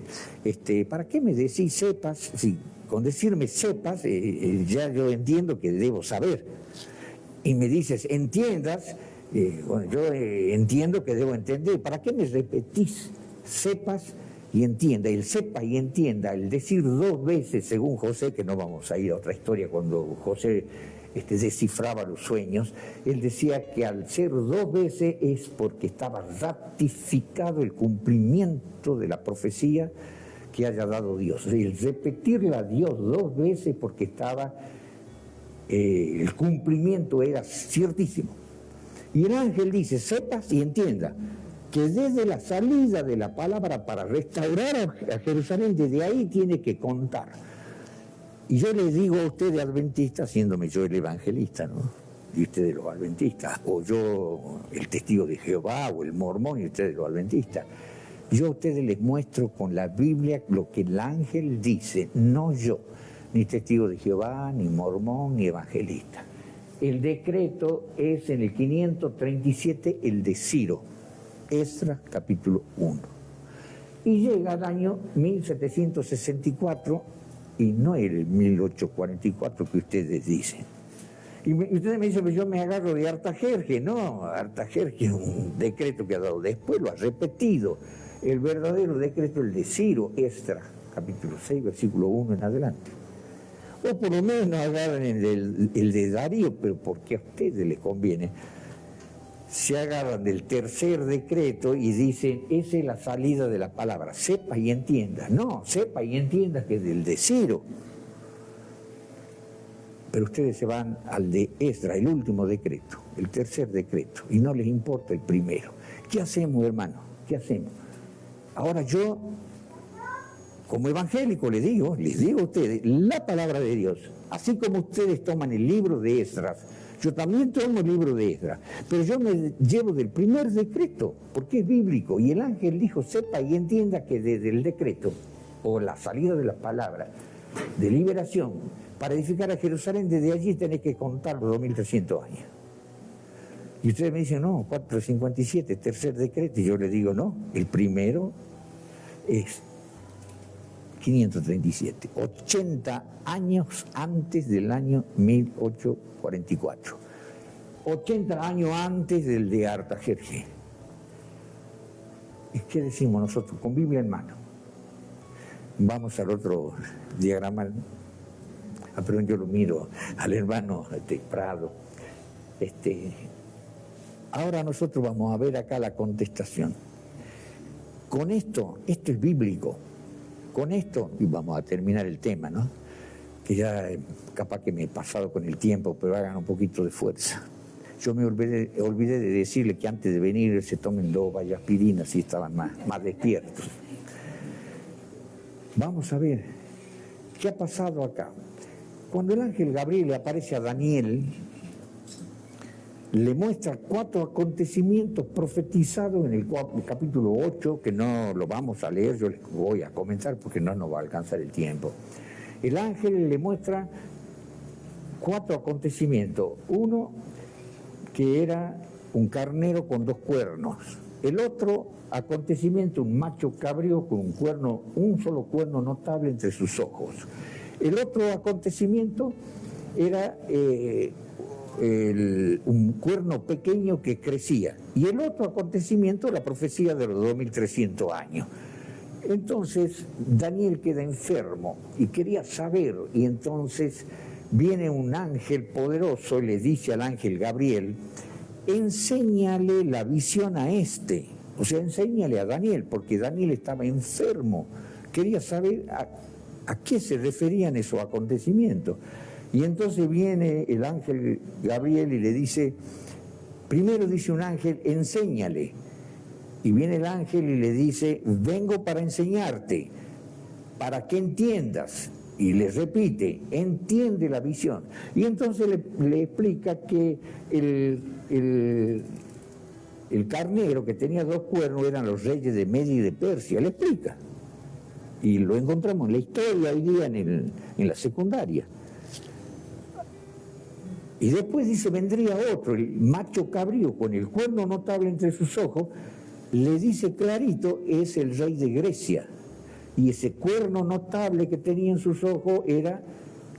[SPEAKER 2] ¿para qué me decís sepas? Sí, con decirme sepas, ya yo entiendo que debo saber. Y me dices, entiendas, bueno, yo entiendo que debo entender. ¿Para qué me repetís sepas y entienda? El sepa y entienda, el decir dos veces, según José, que no vamos a ir a otra historia, cuando José descifraba los sueños, él decía que al ser dos veces es porque estaba ratificado el cumplimiento de la profecía que haya dado Dios. El repetirla a Dios dos veces porque estaba, el cumplimiento era ciertísimo. Y el ángel dice, sepas y entienda, que desde la salida de la palabra para restaurar a Jerusalén, desde ahí tiene que contar. Y yo les digo a ustedes adventistas, haciéndome yo el evangelista, ¿no? Y ustedes los adventistas, o yo el testigo de Jehová, o el mormón, y ustedes los adventistas. Yo a ustedes les muestro con la Biblia lo que el ángel dice, no yo, ni testigo de Jehová, ni mormón, ni evangelista. El decreto es en el 537 el de Ciro, Esdras capítulo 1. Y llega al año 1764 y no el 1844 que ustedes dicen. Y ustedes me dicen, pues yo me agarro de Artajerjes. No, Artajerjes es un decreto que ha dado, después lo ha repetido. El verdadero decreto es el de Ciro, Esdras, capítulo 6, versículo 1 en adelante. O por lo menos agarran el de Darío, pero porque a ustedes les conviene. Se agarran del tercer decreto y dicen, esa es la salida de la palabra, sepa y entienda. No, sepa y entienda que es del de Ciro. Pero ustedes se van al de Esdras, el último decreto, el tercer decreto, y no les importa el primero. ¿Qué hacemos, hermano? ¿Qué hacemos? Ahora yo, como evangélico, les digo a ustedes, la palabra de Dios, así como ustedes toman el libro de Esdras, yo también tomo el libro de Esdras, pero yo me llevo del primer decreto, porque es bíblico, y el ángel dijo, sepa y entienda que desde el decreto, o la salida de la palabra, de liberación, para edificar a Jerusalén, desde allí tenés que contar los 2300 años. Y ustedes me dicen, no, 457, tercer decreto, y yo les digo, no, el primero es 537, 80 años antes del año 1844, 80 años antes del de Artajerjes. ¿Y qué decimos nosotros? Con Biblia en mano. Vamos al otro diagrama. Pero yo lo miro al hermano Prado. Ahora nosotros vamos a ver acá la contestación. Con esto es bíblico. Con esto, y vamos a terminar el tema, ¿no? Que ya capaz que me he pasado con el tiempo, pero hagan un poquito de fuerza. Yo me olvidé de decirle que antes de venir se tomen loba y aspirina si estaban más despiertos. Vamos a ver, ¿qué ha pasado acá? Cuando el ángel Gabriel le aparece a Daniel, le muestra 4 acontecimientos profetizados en el capítulo 8, que no lo vamos a leer, yo les voy a comenzar porque no nos va a alcanzar el tiempo. El ángel le muestra 4 acontecimientos. Uno, que era un carnero con 2 cuernos. El otro acontecimiento, un macho cabrío con un solo cuerno notable entre sus ojos. El otro acontecimiento era un cuerno pequeño que crecía. Y el otro acontecimiento, la profecía de los 2300 años. Entonces Daniel queda enfermo y quería saber, y entonces viene un ángel poderoso y le dice al ángel Gabriel: enséñale la visión a este, o sea, enséñale a Daniel, porque Daniel estaba enfermo, quería saber a qué se referían esos acontecimientos. Y entonces viene el ángel Gabriel y le dice, primero dice un ángel, enséñale. Y viene el ángel y le dice, vengo para enseñarte, para que entiendas. Y le repite, entiende la visión. Y entonces le explica que el carnero que tenía 2 cuernos eran los reyes de Media y de Persia. Le explica. Y lo encontramos en la historia hoy día en la secundaria. Y después dice, vendría otro, el macho cabrío, con el cuerno notable entre sus ojos, le dice clarito, es el rey de Grecia. Y ese cuerno notable que tenía en sus ojos era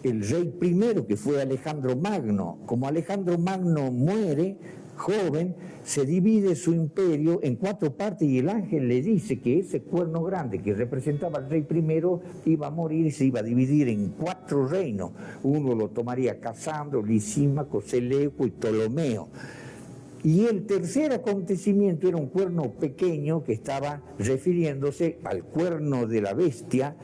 [SPEAKER 2] el rey primero, que fue Alejandro Magno. Como Alejandro Magno muere joven, se divide su imperio en 4 partes y el ángel le dice que ese cuerno grande que representaba al rey primero iba a morir y se iba a dividir en 4 reinos. Uno lo tomaría Casandro, Lisímaco, Seleuco y Ptolomeo. Y el tercer acontecimiento era un cuerno pequeño que estaba refiriéndose al cuerno de la bestia,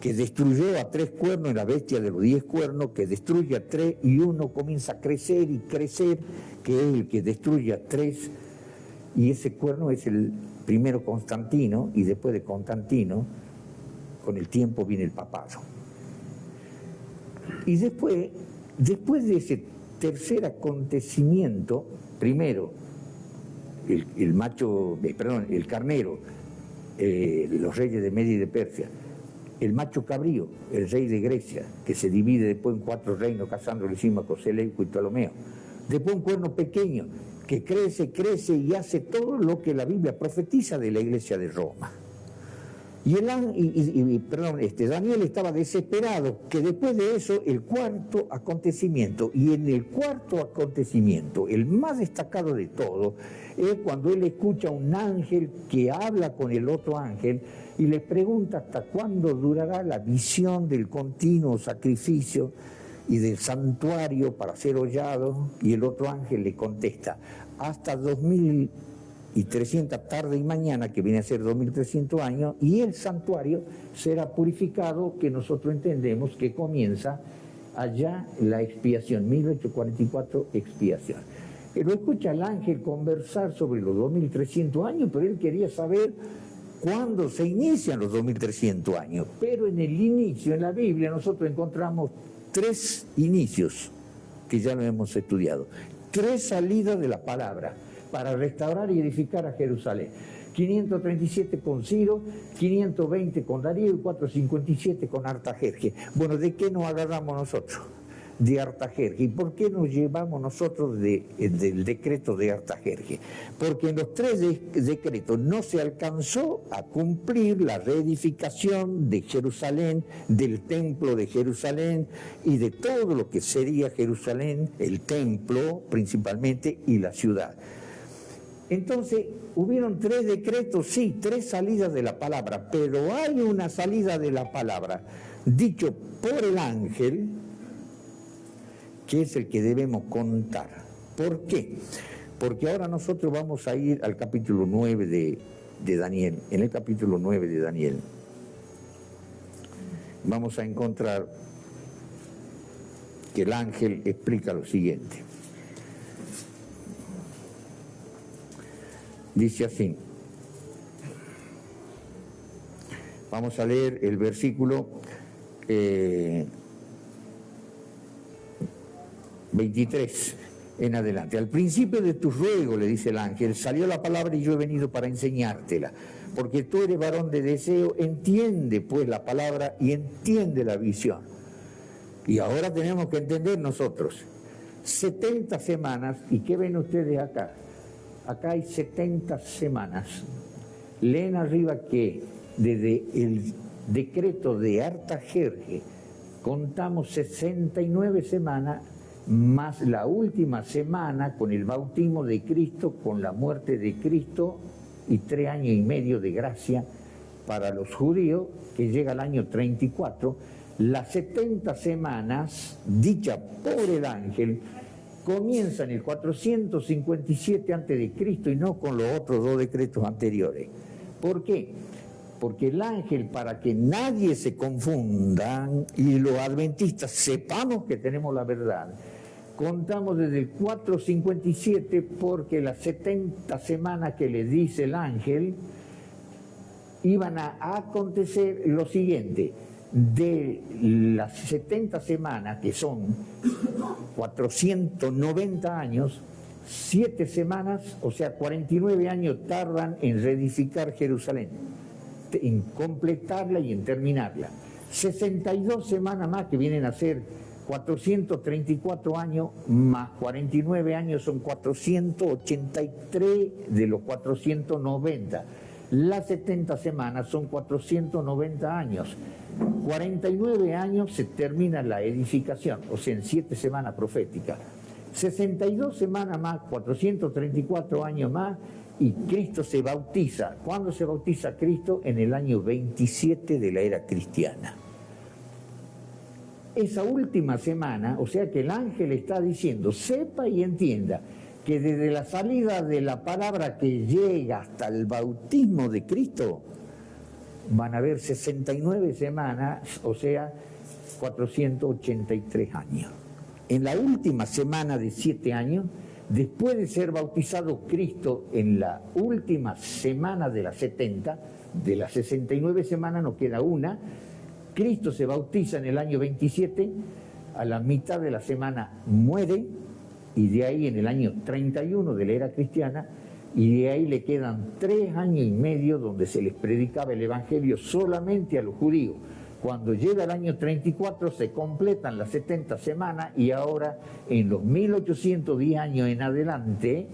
[SPEAKER 2] que destruyó a 3 cuernos, y la bestia de los 10 cuernos, que destruye a 3 y uno comienza a crecer y crecer, que es el que destruye a 3, y ese cuerno es el primero Constantino, y después de Constantino, con el tiempo viene el papado. Y después de ese tercer acontecimiento, primero el carnero, los reyes de Media y de Persia, el macho cabrío, el rey de Grecia, que se divide después en 4 reinos, Casandro, Lisímaco, Seleuco y Ptolomeo. Después un cuerno pequeño, que crece y hace todo lo que la Biblia profetiza de la iglesia de Roma. Y Daniel estaba desesperado, que después de eso, el cuarto acontecimiento, y en el cuarto acontecimiento, el más destacado de todo, es cuando él escucha un ángel que habla con el otro ángel y le pregunta hasta cuándo durará la visión del continuo sacrificio y del santuario para ser hollado, y el otro ángel le contesta, hasta 2300 tarde y mañana, que viene a ser 2300 años, y el santuario será purificado, que nosotros entendemos que comienza allá la expiación, 1844 expiación. Lo escucha el ángel conversar sobre los 2300 años, pero él quería saber cuándo se inician los 2300 años. Pero en el inicio, en la Biblia, nosotros encontramos 3 inicios, que ya lo hemos estudiado, 3 salidas de la palabra para restaurar y edificar a Jerusalén. 537 con Ciro, 520 con Darío y 457 con Artajerjes. Bueno, ¿de qué nos agarramos nosotros? De Artajerjes. ¿Y por qué nos llevamos nosotros del decreto de Artajerjes? Porque en los 3 decretos no se alcanzó a cumplir la reedificación de Jerusalén, del templo de Jerusalén y de todo lo que sería Jerusalén, el templo principalmente y la ciudad. Entonces, hubieron 3 decretos, sí, 3 salidas de la palabra, pero hay una salida de la palabra, dicho por el ángel, que es el que debemos contar. ¿Por qué? Porque ahora nosotros vamos a ir al capítulo 9 de Daniel. En el capítulo 9 de Daniel vamos a encontrar que el ángel explica lo siguiente. Dice así, vamos a leer el versículo 23 en adelante. Al principio de tu ruego, le dice el ángel, salió la palabra y yo he venido para enseñártela, porque tú eres varón de deseo, entiende pues la palabra y entiende la visión. Y ahora tenemos que entender nosotros, 70 semanas, ¿y qué ven ustedes acá? Acá hay 70 semanas. Leen arriba que desde el decreto de Artajerjes contamos 69 semanas más la última semana con el bautismo de Cristo, con la muerte de Cristo y 3 años y medio de gracia para los judíos, que llega al año 34, las 70 semanas dichas por el ángel comienzan en el 457 a.C. y no con los otros dos decretos anteriores. ¿Por qué? Porque el ángel, para que nadie se confunda y los adventistas sepamos que tenemos la verdad, contamos desde el 457 porque las 70 semanas que le dice el ángel iban a acontecer lo siguiente: de las 70 semanas, que son 490 años, 7 semanas, o sea 49 años tardan en reedificar Jerusalén, en completarla y en terminarla. 62 semanas más, que vienen a ser 434 años, más 49 años, son 483 de los 490. Las 70 semanas son 490 años. 49 años se termina la edificación, o sea, en 7 semanas proféticas. 62 semanas más, 434 años más, y Cristo se bautiza. ¿Cuándo se bautiza Cristo? En el año 27 de la era cristiana. Esa última semana, o sea que el ángel está diciendo, sepa y entienda, que desde la salida de la palabra que llega hasta el bautismo de Cristo, van a haber 69 semanas, o sea, 483 años. En la última semana de 7 años, después de ser bautizado Cristo en la última semana de las 70, de las 69 semanas nos queda una, Cristo se bautiza en el año 27, a la mitad de la semana muere, y de ahí en el año 31 de la era cristiana, y de ahí le quedan 3 años y medio donde se les predicaba el Evangelio solamente a los judíos. Cuando llega el año 34 se completan las 70 semanas y ahora en los 1810 años en adelante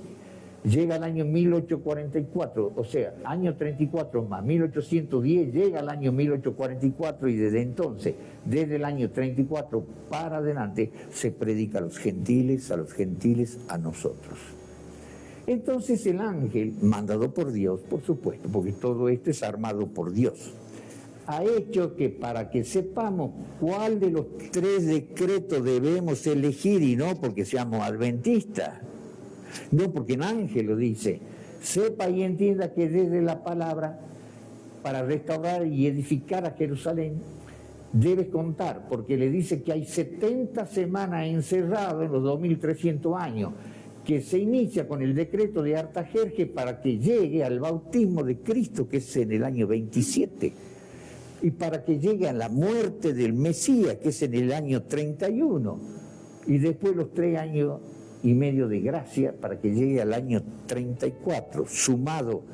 [SPEAKER 2] llega el año 1844, o sea, año 34 más 1810 llega al año 1844 y desde entonces, desde el año 34 para adelante, se predica a los gentiles, a nosotros. Entonces el ángel, mandado por Dios, por supuesto, porque todo esto es armado por Dios, ha hecho que para que sepamos cuál de los 3 decretos debemos elegir, y no porque seamos adventistas, no porque el ángel lo dice, sepa y entienda que desde la palabra, para restaurar y edificar a Jerusalén, debes contar, porque le dice que hay 70 semanas encerrados en los 2300 años, que se inicia con el decreto de Artajerjes para que llegue al bautismo de Cristo, que es en el año 27, y para que llegue a la muerte del Mesías, que es en el año 31, y después los 3 años y medio de gracia para que llegue al año 34, sumado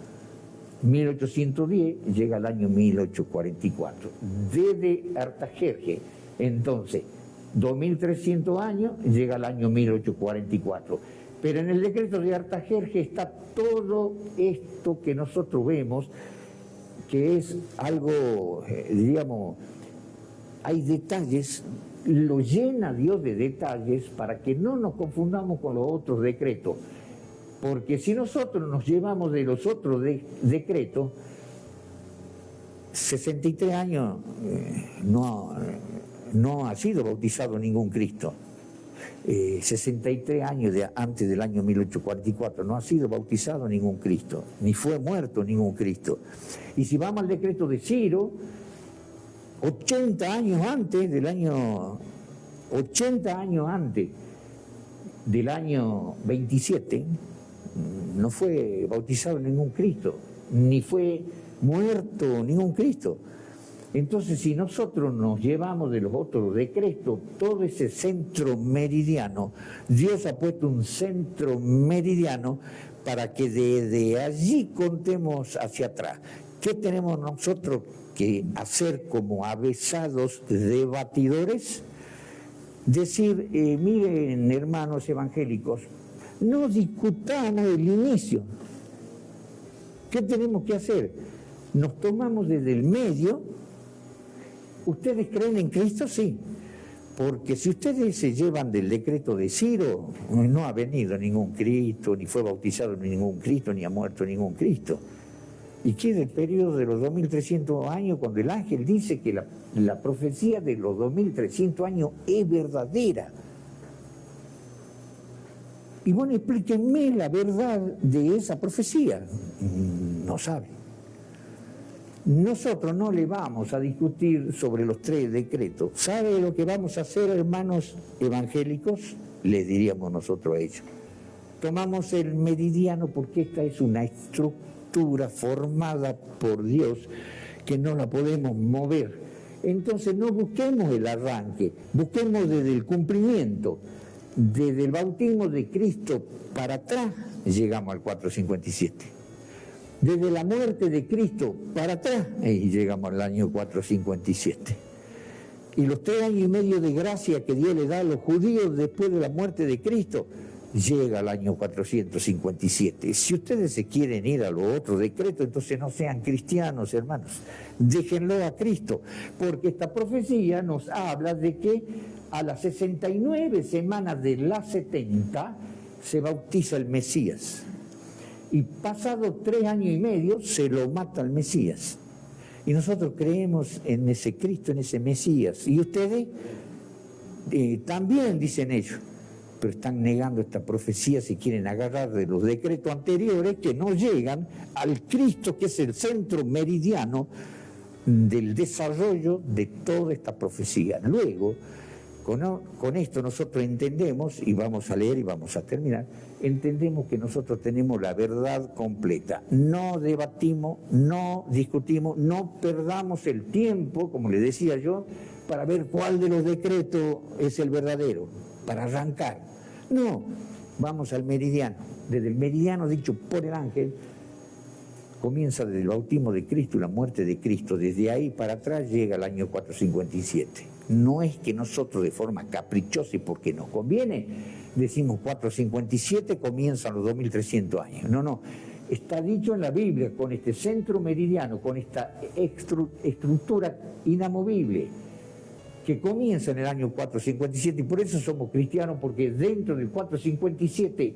[SPEAKER 2] 1810, llega al año 1844. Desde Artajerjes, entonces, 2300 años, llega al año 1844. Pero en el decreto de Artajerjes está todo esto que nosotros vemos, que es algo, digamos, hay detalles, lo llena Dios de detalles para que no nos confundamos con los otros decretos. Porque si nosotros nos llevamos de los otros decretos, 63 años no ha sido bautizado ningún Cristo. 63 años antes del año 1844 no ha sido bautizado ningún Cristo, ni fue muerto ningún Cristo. Y si vamos al decreto de Ciro, 80 años antes del año 27, no fue bautizado ningún Cristo, ni fue muerto ningún Cristo. Entonces, si nosotros nos llevamos de los otros decretos, todo ese centro meridiano, Dios ha puesto un centro meridiano para que desde allí contemos hacia atrás. ¿Qué tenemos nosotros que hacer como avesados debatidores? Decir, miren, hermanos evangélicos, no discutamos el inicio. ¿Qué tenemos que hacer? Nos tomamos desde el medio. ¿Ustedes creen en Cristo? Sí. Porque si ustedes se llevan del decreto de Ciro, no ha venido ningún Cristo, ni fue bautizado ningún Cristo, ni ha muerto ningún Cristo. y queda el periodo de los 2300 años cuando el ángel dice que la profecía de los 2300 años es verdadera. Y bueno, explíquenme la verdad de esa profecía. No sabe. Nosotros no le vamos a discutir sobre los 3 decretos. ¿Sabe lo que vamos a hacer, hermanos evangélicos? Les diríamos nosotros a ellos. Tomamos el meridiano porque esta es una estructura formada por Dios que no la podemos mover. Entonces no busquemos el arranque, busquemos desde el cumplimiento. Desde el bautismo de Cristo para atrás llegamos al 457. Desde la muerte de Cristo para atrás llegamos al año 457. Y los 3 años y medio de gracia que Dios le da a los judíos después de la muerte de Cristo llega al año 457. Si ustedes se quieren ir a los otros decretos, entonces no sean cristianos, hermanos. Déjenlo a Cristo, porque esta profecía nos habla de que a las 69 semanas de las 70 se bautiza el Mesías. Y pasados 3 años y medio se lo mata el Mesías. Y nosotros creemos en ese Cristo, en ese Mesías. Y ustedes también dicen ellos, pero están negando esta profecía si quieren agarrar de los decretos anteriores que no llegan al Cristo que es el centro meridiano del desarrollo de toda esta profecía. Luego, con esto nosotros entendemos, y vamos a leer y vamos a terminar, entendemos que nosotros tenemos la verdad completa. No debatimos, no discutimos, no perdamos el tiempo, como le decía yo, para ver cuál de los decretos es el verdadero, para arrancar. No, vamos al meridiano. Desde el meridiano dicho por el ángel, comienza desde el bautismo de Cristo y la muerte de Cristo. Desde ahí para atrás llega el año 457. No es que nosotros de forma caprichosa y porque nos conviene decimos 457 comienzan los 2300 años. No, está dicho en la Biblia con este centro meridiano, con esta estructura inamovible que comienza en el año 457 y por eso somos cristianos, porque dentro del 457,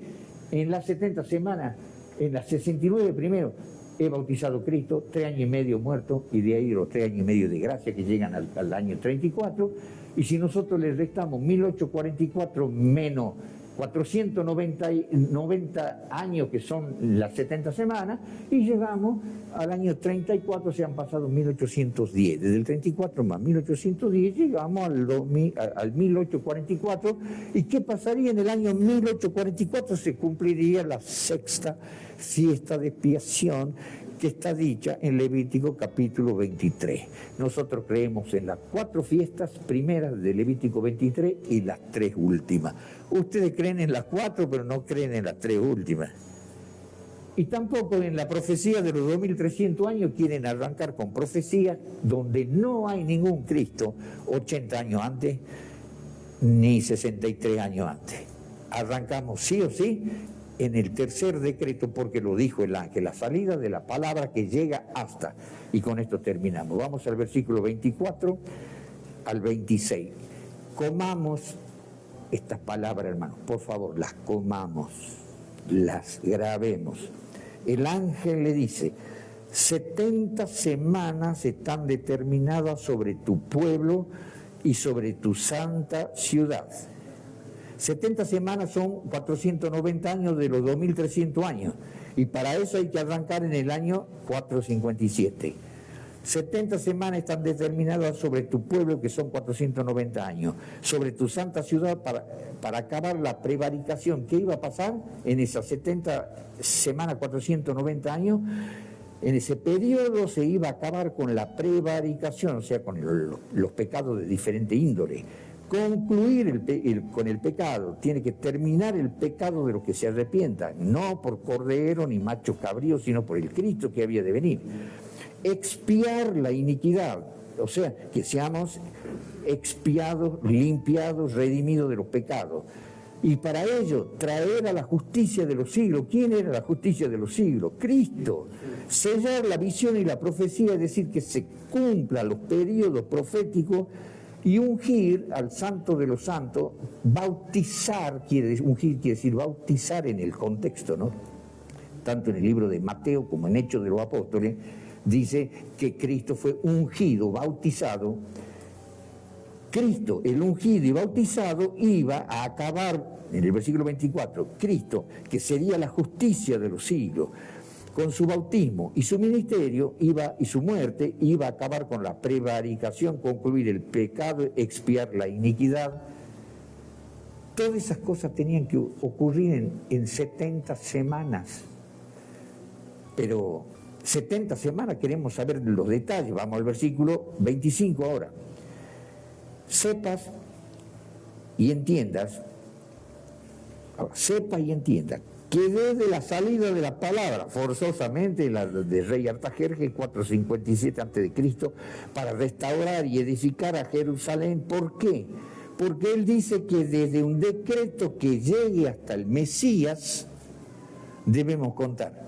[SPEAKER 2] en las 70 semanas, en las 69 primero, he bautizado a Cristo, 3 años y medio muerto, y de ahí los 3 años y medio de gracia que llegan al año 34, y si nosotros le restamos 1844 menos 490 años que son las 70 semanas, y llegamos al año 34, se han pasado 1810, desde el 34 más 1810 llegamos al 1844, y ¿qué pasaría en el año 1844? Se cumpliría la 6ª fiesta de expiación que está dicha en Levítico capítulo 23. Nosotros creemos en las 4 fiestas primeras de Levítico 23 y las 3 últimas. Ustedes creen en las 4, pero no creen en las 3 últimas. Y tampoco en la profecía de los 2300 años quieren arrancar con profecías donde no hay ningún Cristo 80 años antes ni 63 años antes. Arrancamos sí o sí en el 3er decreto, porque lo dijo el ángel, la salida de la palabra que llega hasta. Y con esto terminamos. Vamos al versículo 24 al 26. Comamos estas palabras, hermanos, por favor, las comamos, las grabemos. El ángel le dice: 70 semanas están determinadas sobre tu pueblo y sobre tu santa ciudad. 70 semanas son 490 años de los 2300 años, y para eso hay que arrancar en el año 457. 70 semanas están determinadas sobre tu pueblo, que son 490 años, sobre tu santa ciudad para acabar la prevaricación. ¿Qué iba a pasar en esas 70 semanas, 490 años? En ese periodo se iba a acabar con la prevaricación, o sea, con los pecados de diferente índole. Concluir con el pecado, tiene que terminar el pecado de los que se arrepientan, no por cordero ni macho cabrío, sino por el Cristo que había de venir. Expiar la iniquidad, o sea, que seamos expiados, limpiados, redimidos de los pecados. Y para ello, traer a la justicia de los siglos. ¿Quién era la justicia de los siglos? Cristo. Sellar la visión y la profecía, es decir, que se cumplan los periodos proféticos, y ungir al santo de los santos. Bautizar, ungir quiere decir bautizar en el contexto, ¿no? tanto en el libro de Mateo como en Hechos de los Apóstoles, dice que Cristo fue ungido, bautizado. Cristo, el ungido y bautizado, iba a acabar, en el versículo 24, Cristo, que sería la justicia de los siglos, con su bautismo y su ministerio y su muerte, iba a acabar con la prevaricación, concluir el pecado, expiar la iniquidad. Todas esas cosas tenían que ocurrir en 70 semanas. Pero 70 semanas queremos saber los detalles. Vamos al versículo 25 ahora. Sepas y entiendas que desde la salida de la palabra, forzosamente la del rey Artajerjes, 457 a.C., para restaurar y edificar a Jerusalén. ¿Por qué? Porque él dice que desde un decreto que llegue hasta el Mesías debemos contar.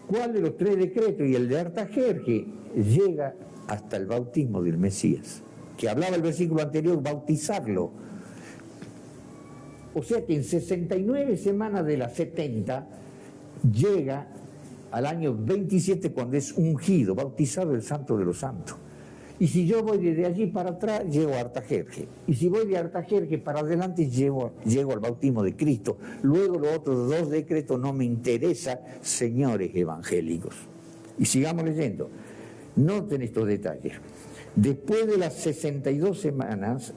[SPEAKER 2] ¿Cuál de los 3 decretos? Y el de Artajerjes llega hasta el bautismo del Mesías, que hablaba el versículo anterior, bautizarlo. O sea que en 69 semanas de las 70 llega al año 27 cuando es ungido, bautizado el Santo de los Santos. Y si yo voy desde allí para atrás, llego a Artajerjes. Y si voy de Artajerjes para adelante, llego al bautismo de Cristo. Luego los otros 2 decretos no me interesa, señores evangélicos. Y sigamos leyendo. Noten estos detalles. Después de las 62 semanas,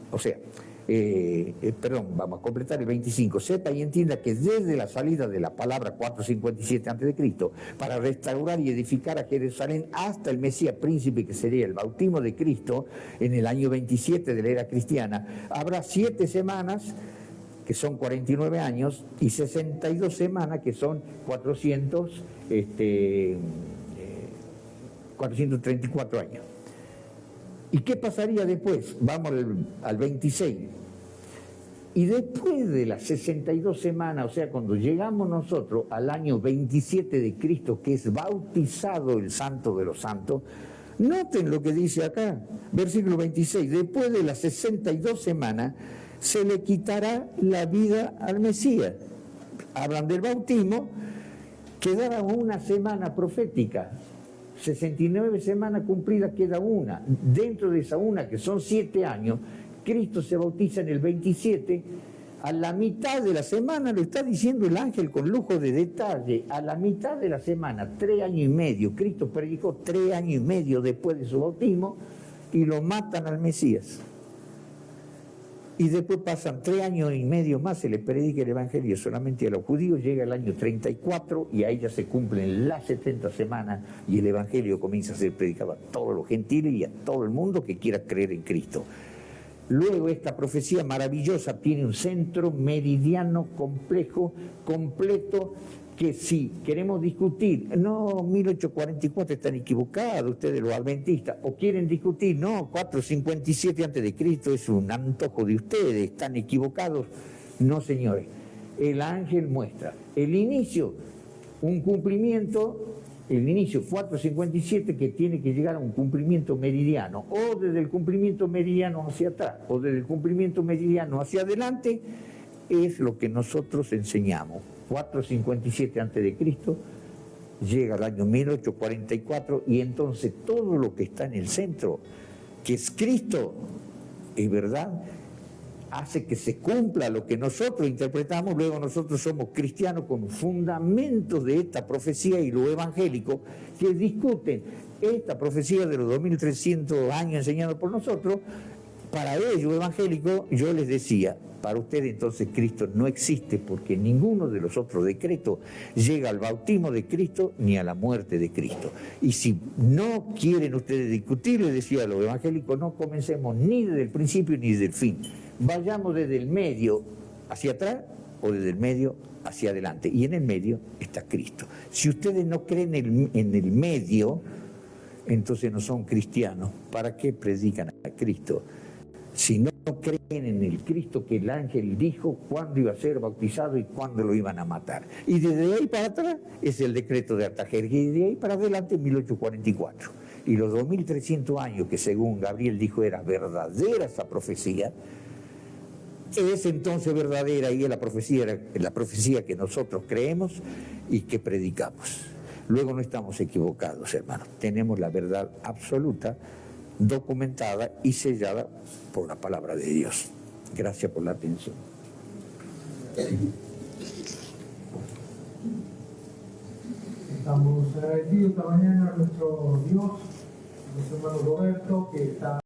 [SPEAKER 2] vamos a completar el 25. Sepa y entienda que desde la salida de la palabra 457 a.C., para restaurar y edificar a Jerusalén hasta el Mesías príncipe, que sería el bautismo de Cristo, en el año 27 de la era cristiana, habrá 7 semanas, que son 49 años, y 62 semanas, que son 434 años. ¿Y qué pasaría después? Vamos al 26. Y después de las 62 semanas, o sea, cuando llegamos nosotros al año 27 de Cristo, que es bautizado el Santo de los Santos, noten lo que dice acá, versículo 26, después de las 62 semanas se le quitará la vida al Mesías. Hablan del bautismo, quedaba una semana profética. 69 semanas cumplidas, queda una. Dentro de esa una, que son 7 años, Cristo se bautiza en el 27, a la mitad de la semana, lo está diciendo el ángel con lujo de detalle, a la mitad de la semana, 3 años y medio, Cristo predicó 3 años y medio después de su bautismo, y lo matan al Mesías. Y después pasan 3 años y medio más, se le predica el Evangelio solamente a los judíos, llega el año 34 y ahí ya se cumplen las 70 semanas y el Evangelio comienza a ser predicado a todos los gentiles y a todo el mundo que quiera creer en Cristo. Luego esta profecía maravillosa tiene un centro meridiano complejo, completo, que si queremos discutir, no, 1844 están equivocados ustedes los adventistas, o quieren discutir, no, 457 a.C. es un antojo de ustedes, están equivocados. No, señores, el ángel muestra el inicio, un cumplimiento, el inicio 457 que tiene que llegar a un cumplimiento meridiano, o desde el cumplimiento meridiano hacia atrás, o desde el cumplimiento meridiano hacia adelante, es lo que nosotros enseñamos. 457 a.C., llega al año 1844 y entonces todo lo que está en el centro, que es Cristo, es verdad, hace que se cumpla lo que nosotros interpretamos. Luego nosotros somos cristianos con fundamentos de esta profecía y lo evangélico que discuten esta profecía de los 2300 años enseñados por nosotros. Para ellos, evangélicos, yo les decía, para ustedes entonces Cristo no existe porque ninguno de los otros decretos llega al bautismo de Cristo ni a la muerte de Cristo. Y si no quieren ustedes discutir, les decía a los evangélicos, no comencemos ni desde el principio ni desde el fin. Vayamos desde el medio hacia atrás o desde el medio hacia adelante. Y en el medio está Cristo. Si ustedes no creen en el medio, entonces no son cristianos. ¿Para qué predican a Cristo? Si no creen en el Cristo que el ángel dijo cuándo iba a ser bautizado y cuándo lo iban a matar. Y desde ahí para atrás es el decreto de Artajerjes, y de ahí para adelante 1844. Y los 2300 años que según Gabriel dijo era verdadera esa profecía, es entonces verdadera y es la profecía que nosotros creemos y que predicamos. Luego no estamos equivocados, hermanos. Tenemos la verdad absoluta, documentada y sellada por la palabra de Dios. Gracias por la atención.
[SPEAKER 3] Estamos agradecidos esta mañana a nuestro Dios, a nuestro hermano Roberto, que está